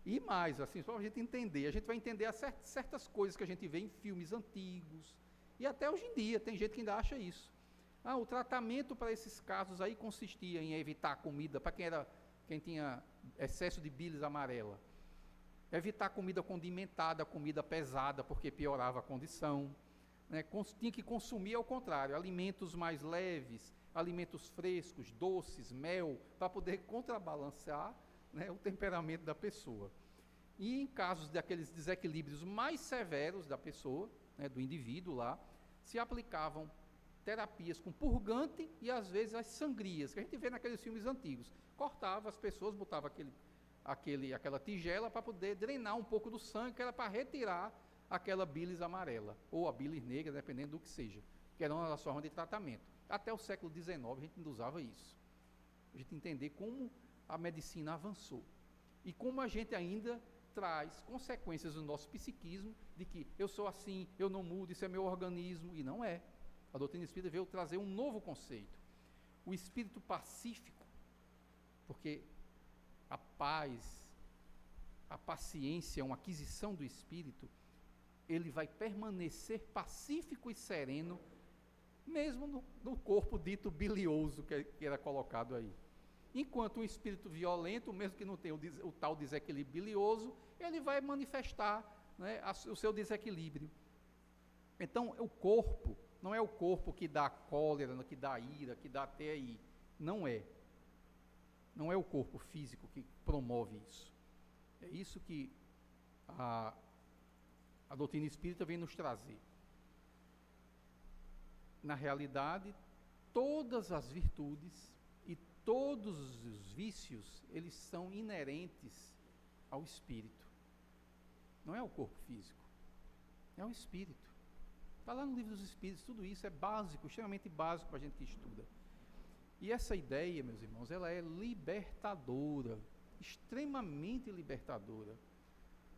E mais, assim, só para a gente entender, a gente vai entender certas coisas que a gente vê em filmes antigos, e até hoje em dia, tem gente que ainda acha isso. O tratamento para esses casos aí consistia em evitar a comida, para quem tinha excesso de bilis amarela, evitar comida condimentada, comida pesada, porque piorava a condição, né? Tinha que consumir, ao contrário, alimentos mais leves, alimentos frescos, doces, mel, para poder contrabalancear, né, o temperamento da pessoa. E em casos daqueles desequilíbrios mais severos da pessoa, né, do indivíduo lá, se aplicavam terapias com purgante e às vezes as sangrias, que a gente vê naqueles filmes antigos. Cortava as pessoas, botava aquela tigela para poder drenar um pouco do sangue, que era para retirar aquela bilis amarela, ou a bilis negra, dependendo do que seja, que era uma das formas de tratamento. Até o século XIX a gente ainda usava isso. A gente entender como a medicina avançou e como a gente ainda traz consequências no nosso psiquismo de que eu sou assim, eu não mudo, isso é meu organismo, e não é. A doutrina espírita veio trazer um novo conceito, o espírito pacífico, porque a paz, a paciência, uma aquisição do espírito, ele vai permanecer pacífico e sereno, mesmo no corpo dito bilioso que era colocado aí. Enquanto um espírito violento, mesmo que não tenha o tal desequilíbrio bilioso, ele vai manifestar, né, o seu desequilíbrio. Então, o corpo não é o corpo que dá cólera, que dá ira, que dá TI. Não é. Não é o corpo físico que promove isso. É isso que a doutrina espírita vem nos trazer. Na realidade, todas as virtudes e todos os vícios, eles são inerentes ao espírito. Não é o corpo físico, é o espírito. Está lá no livro dos Espíritos, tudo isso é básico, extremamente básico para a gente que estuda. E essa ideia, meus irmãos, ela é libertadora, extremamente libertadora,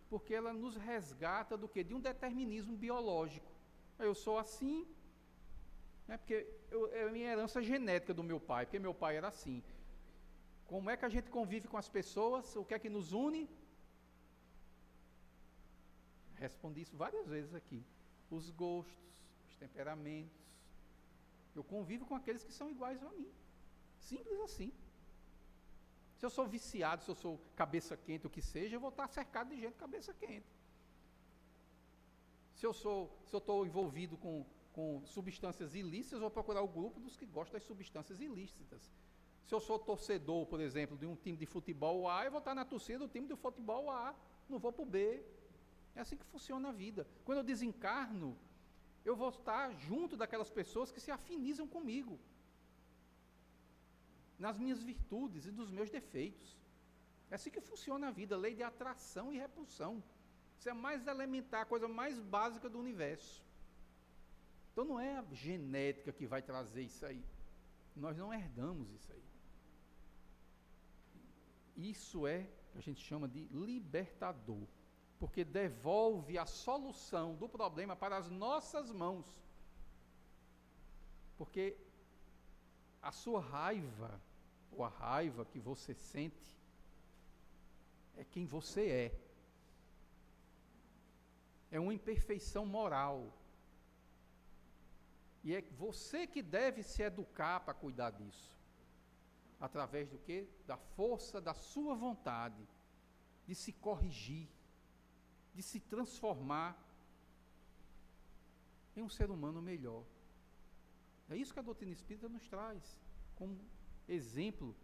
porque ela nos resgata do quê? De um determinismo biológico. Eu sou assim, né, porque é a minha herança genética do meu pai, porque meu pai era assim. Como é que a gente convive com as pessoas? O que é que nos une? Respondi isso várias vezes aqui. Os gostos, os temperamentos. Eu convivo com aqueles que são iguais a mim. Simples assim. Se eu sou viciado, se eu sou cabeça quente, o que seja, eu vou estar cercado de gente cabeça quente. Se eu estou envolvido com substâncias ilícitas, eu vou procurar o grupo dos que gostam das substâncias ilícitas. Se eu sou torcedor, por exemplo, de um time de futebol A, eu vou estar na torcida do time de futebol A, não vou para o B. É assim que funciona a vida. Quando eu desencarno, eu vou estar junto daquelas pessoas que se afinizam comigo, nas minhas virtudes e dos meus defeitos. É assim que funciona a vida, lei de atração e repulsão. Isso é a mais elementar, a coisa mais básica do universo. Então não é a genética que vai trazer isso aí. Nós não herdamos isso aí. Isso é o que a gente chama de libertador. porque devolve a solução do problema para as nossas mãos. Porque a sua raiva, ou a raiva que você sente, é quem você é. É uma imperfeição moral. E é você que deve se educar para cuidar disso. Através do quê? Da força da sua vontade, de se corrigir, de se transformar em um ser humano melhor. É isso que a doutrina espírita nos traz, como exemplo.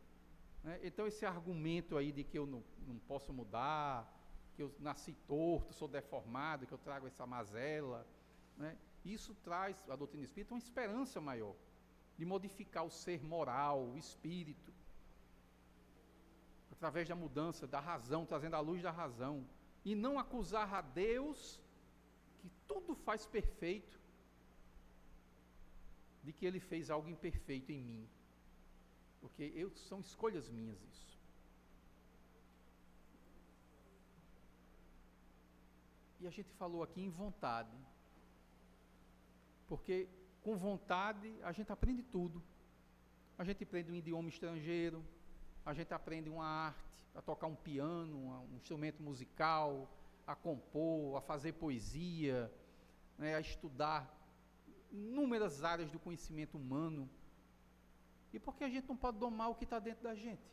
Né? Então esse argumento aí de que eu não posso mudar, que eu nasci torto, sou deformado, que eu trago essa mazela, né? Isso traz, a doutrina espírita, uma esperança maior, de modificar o ser moral, o espírito, através da mudança da razão, trazendo a luz da razão, e não acusar a Deus, que tudo faz perfeito, de que Ele fez algo imperfeito em mim, porque são escolhas minhas isso. E a gente falou aqui em vontade, porque com vontade a gente aprende tudo. A gente aprende um idioma estrangeiro, a gente aprende uma arte, a tocar um piano, um instrumento musical, a compor, a fazer poesia, né, a estudar inúmeras áreas do conhecimento humano. E por que a gente não pode domar o que está dentro da gente?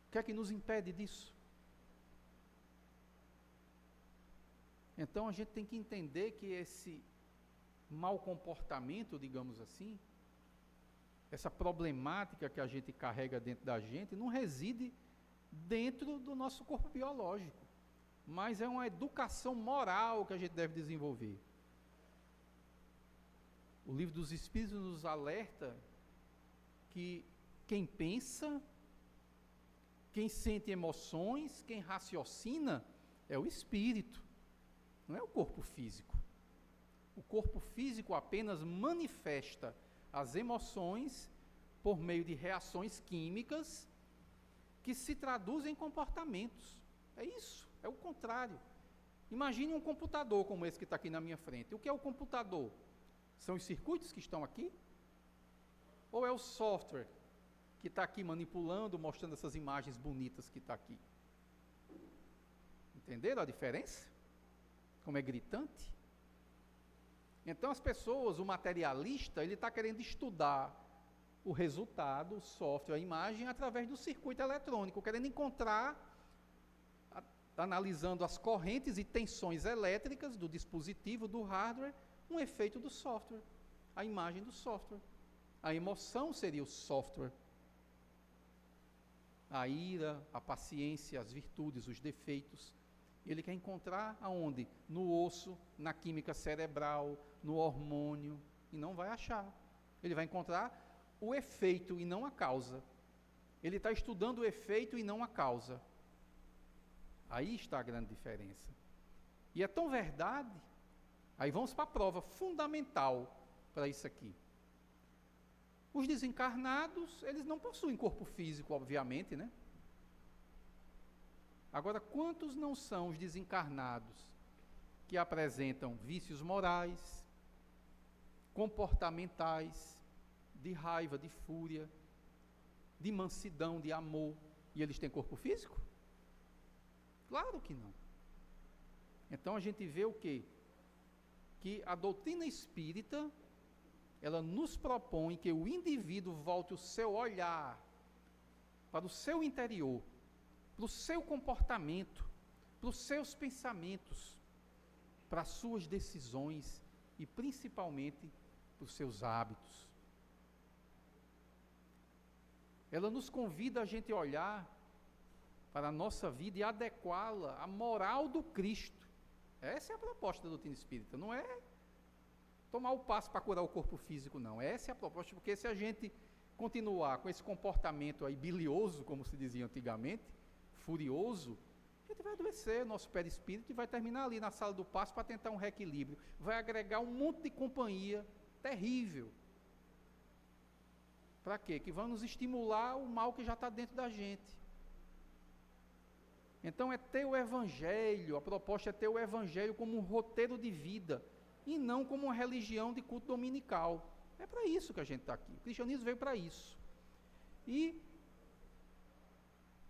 O que é que nos impede disso? Então a gente tem que entender que esse mau comportamento, digamos assim, essa problemática que a gente carrega dentro da gente, não reside dentro do nosso corpo biológico, mas é uma educação moral que a gente deve desenvolver. O Livro dos Espíritos nos alerta que quem pensa, quem sente emoções, quem raciocina, é o espírito, não é o corpo físico. O corpo físico apenas manifesta as emoções por meio de reações químicas que se traduzem em comportamentos. É isso, é o contrário. Imagine um computador como esse que está aqui na minha frente. O que é o computador? São os circuitos que estão aqui? Ou é o software que está aqui manipulando, mostrando essas imagens bonitas que está aqui? Entenderam a diferença? Como é gritante? Então as pessoas, o materialista, ele está querendo estudar o resultado, o software, a imagem, através do circuito eletrônico, querendo encontrar, analisando as correntes e tensões elétricas do dispositivo, do hardware, um efeito do software, a imagem do software. A emoção seria o software. A ira, a paciência, as virtudes, os defeitos. Ele quer encontrar aonde? No osso, na química cerebral, no hormônio, e não vai achar. Ele vai encontrar o efeito e não a causa. Ele está estudando o efeito e não a causa. Aí está a grande diferença. E é tão verdade, aí vamos para a prova fundamental para isso aqui. Os desencarnados, eles não possuem corpo físico, obviamente, né? Agora, quantos não são os desencarnados que apresentam vícios morais, comportamentais, de raiva, de fúria, de mansidão, de amor, e eles têm corpo físico? Claro que não. Então a gente vê o quê? Que a doutrina espírita, ela nos propõe que o indivíduo volte o seu olhar para o seu interior, para o seu comportamento, para os seus pensamentos, para as suas decisões e principalmente para os seus hábitos. Ela nos convida a gente olhar para a nossa vida e adequá-la à moral do Cristo. Essa é a proposta da doutrina espírita, não é tomar o passo para curar o corpo físico, não. Essa é a proposta, porque se a gente continuar com esse comportamento aí bilioso, como se dizia antigamente, furioso, a gente vai adoecer nosso perispírito e vai terminar ali na sala do passo para tentar um reequilíbrio. Vai agregar um monte de companhia terrível. Para quê? Que vão nos estimular o mal que já está dentro da gente. Então é ter o Evangelho, a proposta é ter o Evangelho como um roteiro de vida, e não como uma religião de culto dominical. É para isso que a gente está aqui. O cristianismo veio para isso. E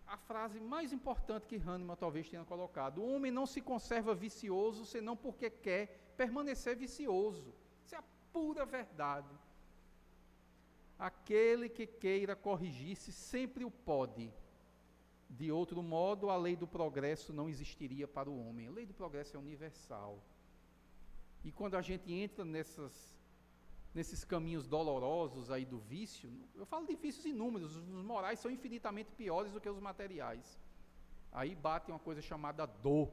a frase mais importante que Hahnemann talvez tenha colocado: o homem não se conserva vicioso senão porque quer permanecer vicioso. Isso é a pura verdade. Aquele que queira corrigir-se sempre o pode. De outro modo, a lei do progresso não existiria para o homem. A lei do progresso é universal. E quando a gente entra nesses caminhos dolorosos aí do vício, eu falo de vícios inúmeros, os morais são infinitamente piores do que os materiais. Aí bate uma coisa chamada dor.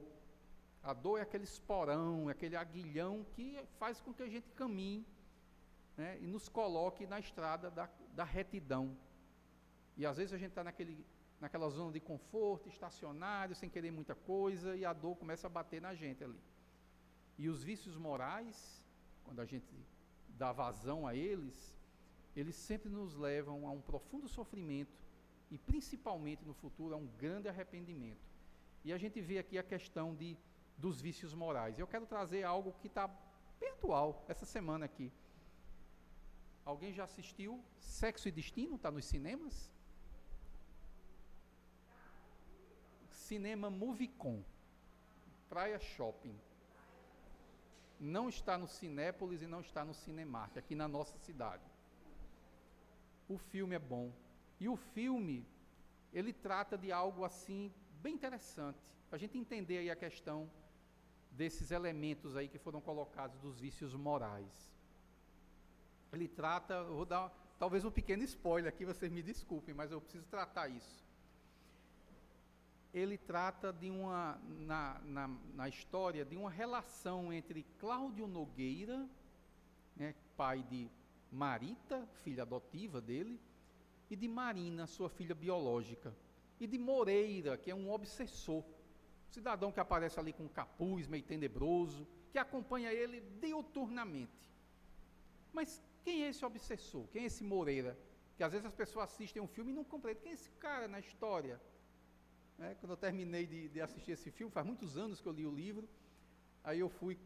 A dor é aquele esporão, é aquele aguilhão que faz com que a gente caminhe, né, e nos coloque na estrada da retidão. E às vezes a gente está naquela zona de conforto, estacionário, sem querer muita coisa, e a dor começa a bater na gente ali. E os vícios morais, quando a gente dá vazão a eles sempre nos levam a um profundo sofrimento e principalmente no futuro a um grande arrependimento. E a gente vê aqui a questão dos vícios morais. Eu quero trazer algo que está bem atual essa semana aqui. Alguém já assistiu Sexo e Destino? Está nos cinemas? Cinema Movicon, Praia Shopping. Não está no Cinépolis e não está no Cinemark, aqui na nossa cidade. O filme é bom. E o filme, ele trata de algo assim, bem interessante, para a gente entender aí a questão desses elementos aí que foram colocados dos vícios morais. Ele trata, eu vou dar talvez um pequeno spoiler aqui, vocês me desculpem, mas eu preciso tratar isso. Ele trata de na história, de uma relação entre Cláudio Nogueira, né, pai de Marita, filha adotiva dele, e de Marina, sua filha biológica, e de Moreira, que é um obsessor, cidadão que aparece ali com um capuz meio tenebroso, que acompanha ele diuturnamente. Mas quem é esse obsessor? Quem é esse Moreira? Que às vezes as pessoas assistem um filme e não compreendem. Quem é esse cara na história? Quando eu terminei de assistir esse filme, faz muitos anos que eu li o livro, aí eu fui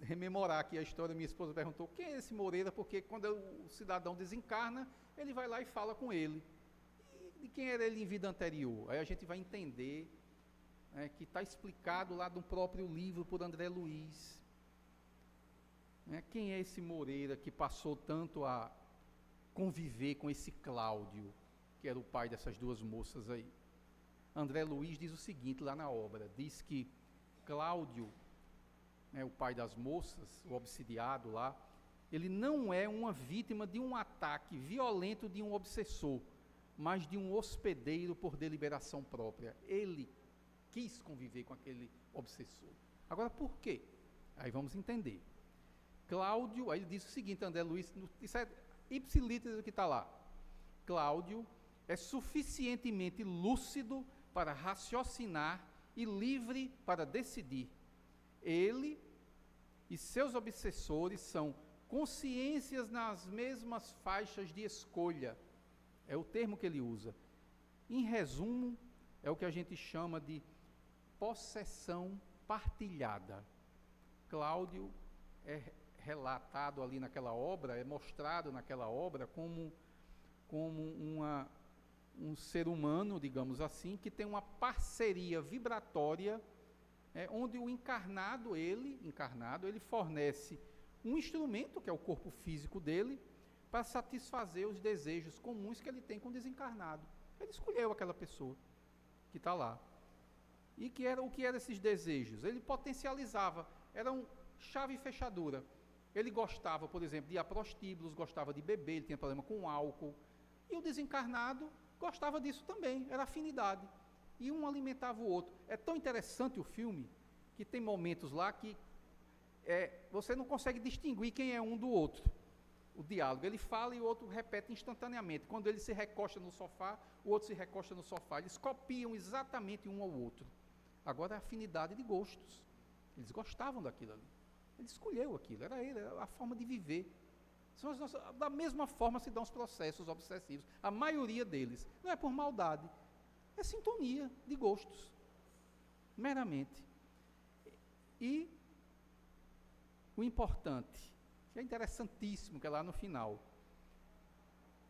rememorar aqui a história. Minha esposa perguntou: quem é esse Moreira? Porque quando o cidadão desencarna, ele vai lá e fala com ele. E de quem era ele em vida anterior? Aí a gente vai entender, que está explicado lá no próprio livro por André Luiz. Quem é esse Moreira que passou tanto a conviver com esse Cláudio, que era o pai dessas duas moças aí? André Luiz diz o seguinte lá na obra, diz que Cláudio, o pai das moças, o obsidiado lá, ele não é uma vítima de um ataque violento de um obsessor, mas de um hospedeiro por deliberação própria. Ele quis conviver com aquele obsessor. Agora, por quê? Aí vamos entender. Cláudio, aí ele diz o seguinte, André Luiz, isso é ipsilíteres o que está lá. Cláudio é suficientemente lúcido para raciocinar e livre para decidir. Ele e seus obsessores são consciências nas mesmas faixas de escolha. É o termo que ele usa. Em resumo, é o que a gente chama de possessão partilhada. Cláudio é relatado ali naquela obra, é mostrado naquela obra como um ser humano, digamos assim, que tem uma parceria vibratória, onde o encarnado, ele fornece um instrumento, que é o corpo físico dele, para satisfazer os desejos comuns que ele tem com o desencarnado. Ele escolheu aquela pessoa que está lá. E o que eram esses desejos? Ele potencializava, eram chave e fechadura. Ele gostava, por exemplo, de ir a prostíbulos, gostava de beber, ele tinha problema com álcool. E o desencarnado gostava disso também, era afinidade. E um alimentava o outro. É tão interessante o filme, que tem momentos lá que você não consegue distinguir quem é um do outro. O diálogo, ele fala e o outro repete instantaneamente. Quando ele se recosta no sofá, o outro se recosta no sofá. Eles copiam exatamente um ao outro. Agora é afinidade de gostos. Eles gostavam daquilo ali. Ele escolheu aquilo, era a forma de viver. Da mesma forma se dão os processos obsessivos. A maioria deles não é por maldade, é sintonia de gostos. meramente. E o importante, que é interessantíssimo, que é lá no final,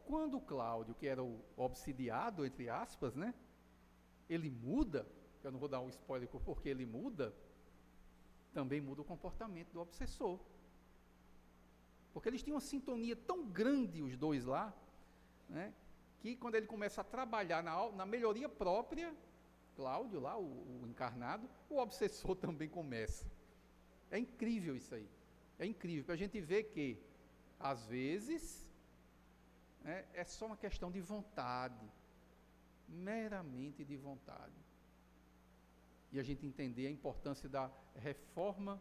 quando Cláudio, que era o obsidiado, entre aspas, né, ele muda, eu não vou dar um spoiler porque ele muda, também muda o comportamento do obsessor. Porque eles tinham uma sintonia tão grande, os dois lá, né, que quando ele começa a trabalhar na melhoria própria, Cláudio lá, o encarnado, o obsessor também começa. É incrível isso aí. É incrível, para a gente ver que, às vezes, é só uma questão de vontade, meramente de vontade. E a gente entender a importância da reforma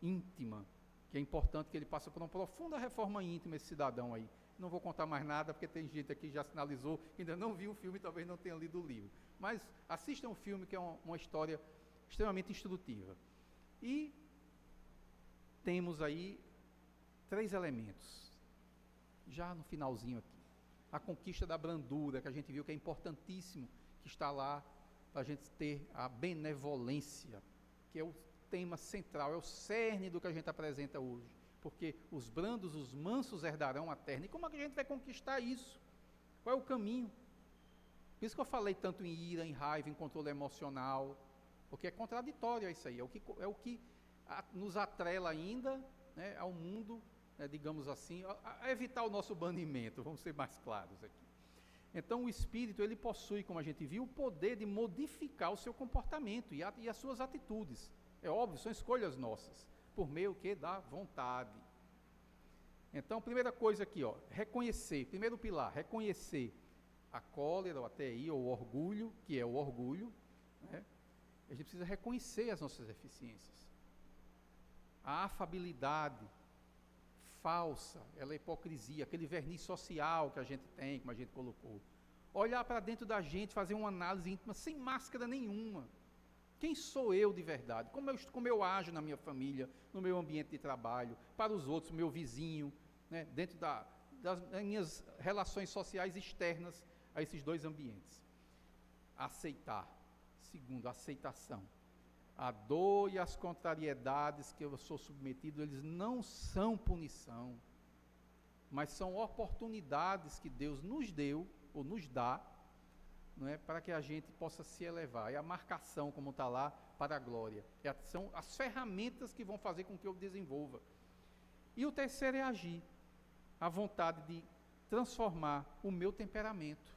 íntima, que é importante que ele passe por uma profunda reforma íntima, esse cidadão aí. Não vou contar mais nada, porque tem gente aqui que já sinalizou, que ainda não viu o filme e talvez não tenha lido o livro. Mas assistam o filme, que é uma história extremamente instrutiva. E temos aí 3 elementos, já no finalzinho aqui. A conquista da brandura, que a gente viu que é importantíssimo, que está lá para a gente ter a benevolência, que é o tema central, é o cerne do que a gente apresenta hoje. Porque os brandos, os mansos herdarão a terra. E como é que a gente vai conquistar isso? Qual é o caminho? Por isso que eu falei tanto em ira, em raiva, em controle emocional, porque é contraditório isso aí, é o que nos atrela ainda, né, ao mundo, né, digamos assim, a evitar o nosso banimento, vamos ser mais claros aqui. Então o espírito, ele possui, como a gente viu, o poder de modificar o seu comportamento e as suas atitudes. É óbvio, são escolhas nossas, por meio da vontade. Então, primeira coisa aqui, reconhecer, primeiro pilar, reconhecer a cólera, ou a TI, ou o orgulho, que é o orgulho, né? A gente precisa reconhecer as nossas deficiências. A afabilidade falsa, ela é hipocrisia, aquele verniz social que a gente tem, como a gente colocou. Olhar para dentro da gente, fazer uma análise íntima sem máscara nenhuma. Quem sou eu de verdade? Como eu ajo na minha família, no meu ambiente de trabalho, para os outros, meu vizinho, né, dentro das minhas relações sociais externas a esses 2 ambientes. Aceitar. Segundo, aceitação. A dor e as contrariedades que eu sou submetido, eles não são punição, mas são oportunidades que Deus nos deu, ou nos dá, não é, para que a gente possa se elevar. É a marcação, como está lá, para a glória. São as ferramentas que vão fazer com que eu desenvolva. E o terceiro é agir. A vontade de transformar o meu temperamento.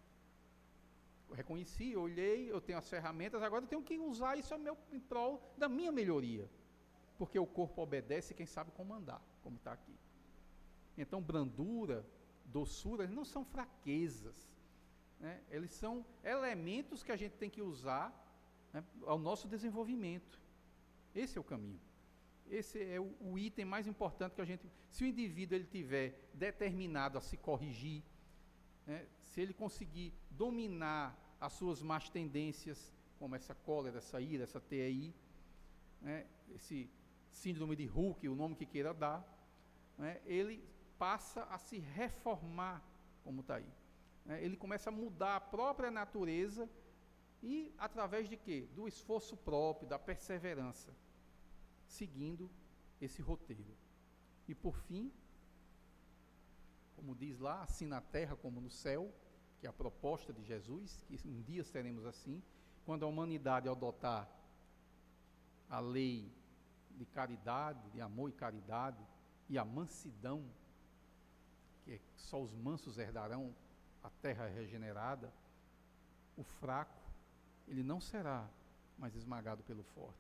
Eu reconheci, eu olhei, eu tenho as ferramentas, agora eu tenho que usar isso em prol da minha melhoria. Porque o corpo obedece quem sabe comandar, como está aqui. Então, brandura, doçura, eles não são fraquezas, né? Eles são elementos que a gente tem que usar, né, ao nosso desenvolvimento. Esse é o caminho. Esse é o item mais importante que a gente... Se o indivíduo ele tiver determinado a se corrigir, né, se ele conseguir dominar as suas más tendências, como essa cólera, essa ira, essa TI, né, esse síndrome de Hulk, o nome que queira dar, né, ele passa a se reformar, como está aí. Né, ele começa a mudar a própria natureza e através de quê? Do esforço próprio, da perseverança, seguindo esse roteiro. E por fim, como diz lá, assim na terra como no céu, que é a proposta de Jesus, que um dia seremos assim, quando a humanidade adotar a lei de caridade, de amor e caridade, e a mansidão, que só os mansos herdarão a terra regenerada, o fraco, ele não será mais esmagado pelo forte.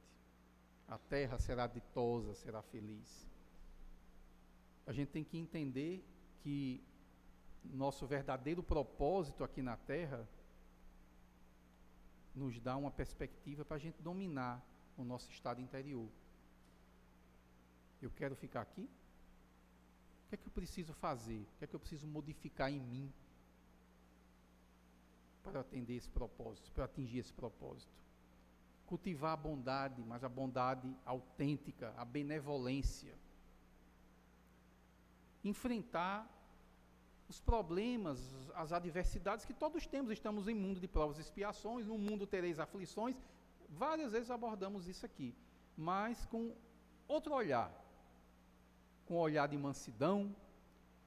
A terra será ditosa, será feliz. A gente tem que entender que nosso verdadeiro propósito aqui na Terra nos dá uma perspectiva para a gente dominar o nosso estado interior. Eu quero ficar aqui? O que é que eu preciso fazer? O que é que eu preciso modificar em mim para atender esse propósito, para atingir esse propósito? Cultivar a bondade, mas a bondade autêntica, a benevolência. Enfrentar os problemas, as adversidades que todos temos. Estamos em mundo de provas e expiações, no mundo tereis aflições. Várias vezes abordamos isso aqui, mas com outro olhar. Com um olhar de mansidão,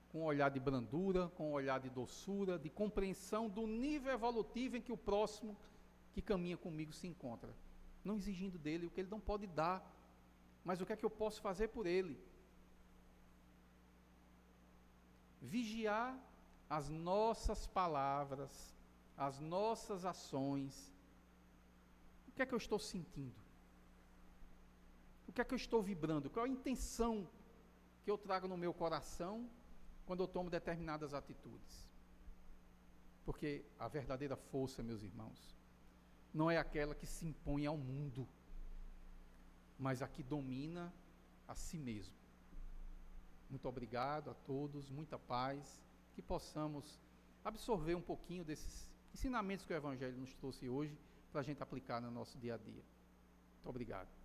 com um olhar de brandura, com um olhar de doçura, de compreensão do nível evolutivo em que o próximo que caminha comigo se encontra. Não exigindo dele o que ele não pode dar, mas o que é que eu posso fazer por ele. Vigiar as nossas palavras, as nossas ações. O que é que eu estou sentindo? O que é que eu estou vibrando? Qual é a intenção que eu trago no meu coração quando eu tomo determinadas atitudes? Porque a verdadeira força, meus irmãos, não é aquela que se impõe ao mundo, mas a que domina a si mesmo. Muito obrigado a todos, muita paz, que possamos absorver um pouquinho desses ensinamentos que o Evangelho nos trouxe hoje, para a gente aplicar no nosso dia a dia. Muito obrigado.